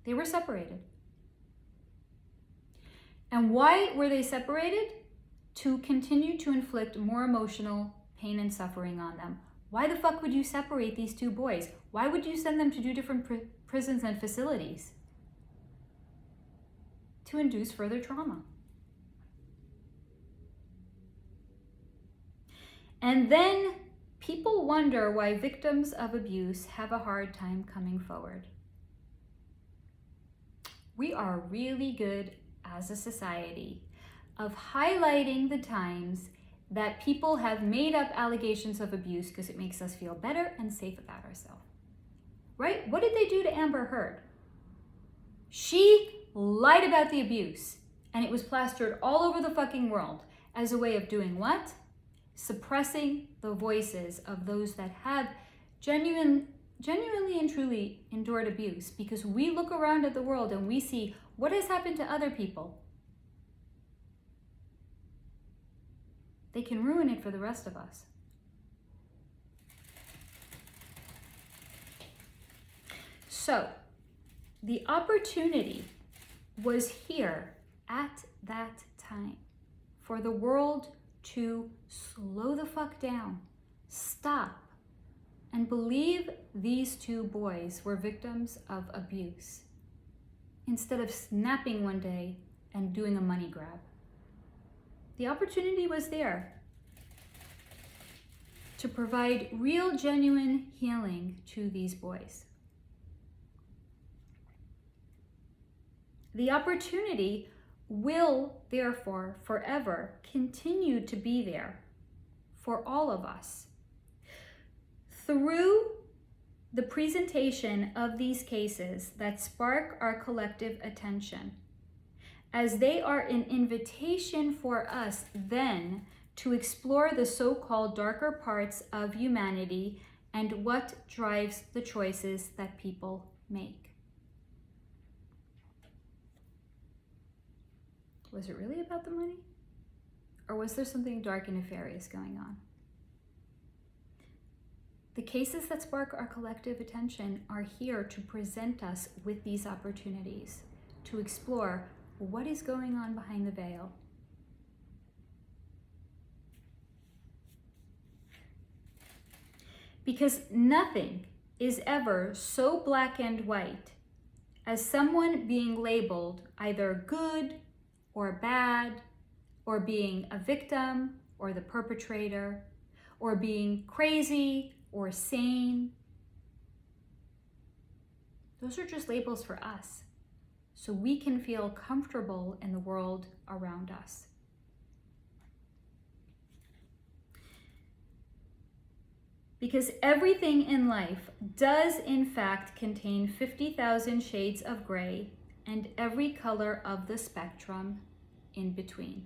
They were separated. And why were they separated? To continue to inflict more emotional pain and suffering on them. Why the fuck would you separate these two boys? Why would you send them to do different prisons and facilities? To induce further trauma. And then people wonder why victims of abuse have a hard time coming forward. We are really good as a society of highlighting the times that people have made up allegations of abuse because it makes us feel better and safe about ourselves. Right? What did they do to Amber Heard? She lied about the abuse, and it was plastered all over the fucking world as a way of doing what? Suppressing the voices of those that have genuinely and truly endured abuse, because we look around at the world and we see what has happened to other people. They can ruin it for the rest of us. So, the opportunity was here at that time for the world to slow the fuck down, stop, and believe these two boys were victims of abuse, instead of snapping one day and doing a money grab. The opportunity was there to provide real, genuine healing to these boys. The opportunity will, therefore, forever continue to be there for all of us. Through the presentation of these cases that spark our collective attention, as they are an invitation for us then to explore the so-called darker parts of humanity and what drives the choices that people make. Was it really about the money? Or was there something dark and nefarious going on? The cases that spark our collective attention are here to present us with these opportunities to explore what is going on behind the veil. Because nothing is ever so black and white as someone being labeled either good or bad, or being a victim or the perpetrator, or being crazy or sane. Those are just labels for us, so we can feel comfortable in the world around us. Because everything in life does in fact contain 50,000 shades of gray and every color of the spectrum in between.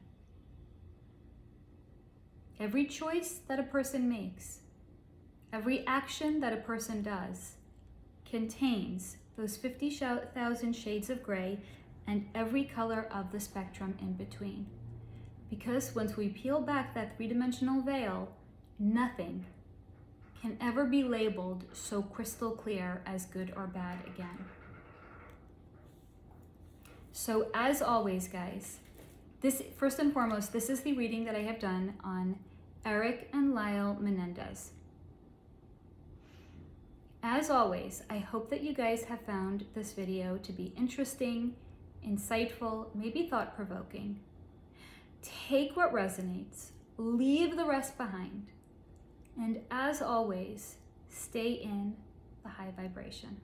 Every choice that a person makes, every action that a person does, contains those 50,000 shades of gray and every color of the spectrum in between. Because once we peel back that three-dimensional veil, nothing can ever be labeled so crystal clear as good or bad again. So as always, guys, this, first and foremost, this is the reading that I have done on Erik and Lyle Menendez. As always, I hope that you guys have found this video to be interesting, insightful, maybe thought-provoking. Take what resonates, leave the rest behind, and as always, stay in the high vibration.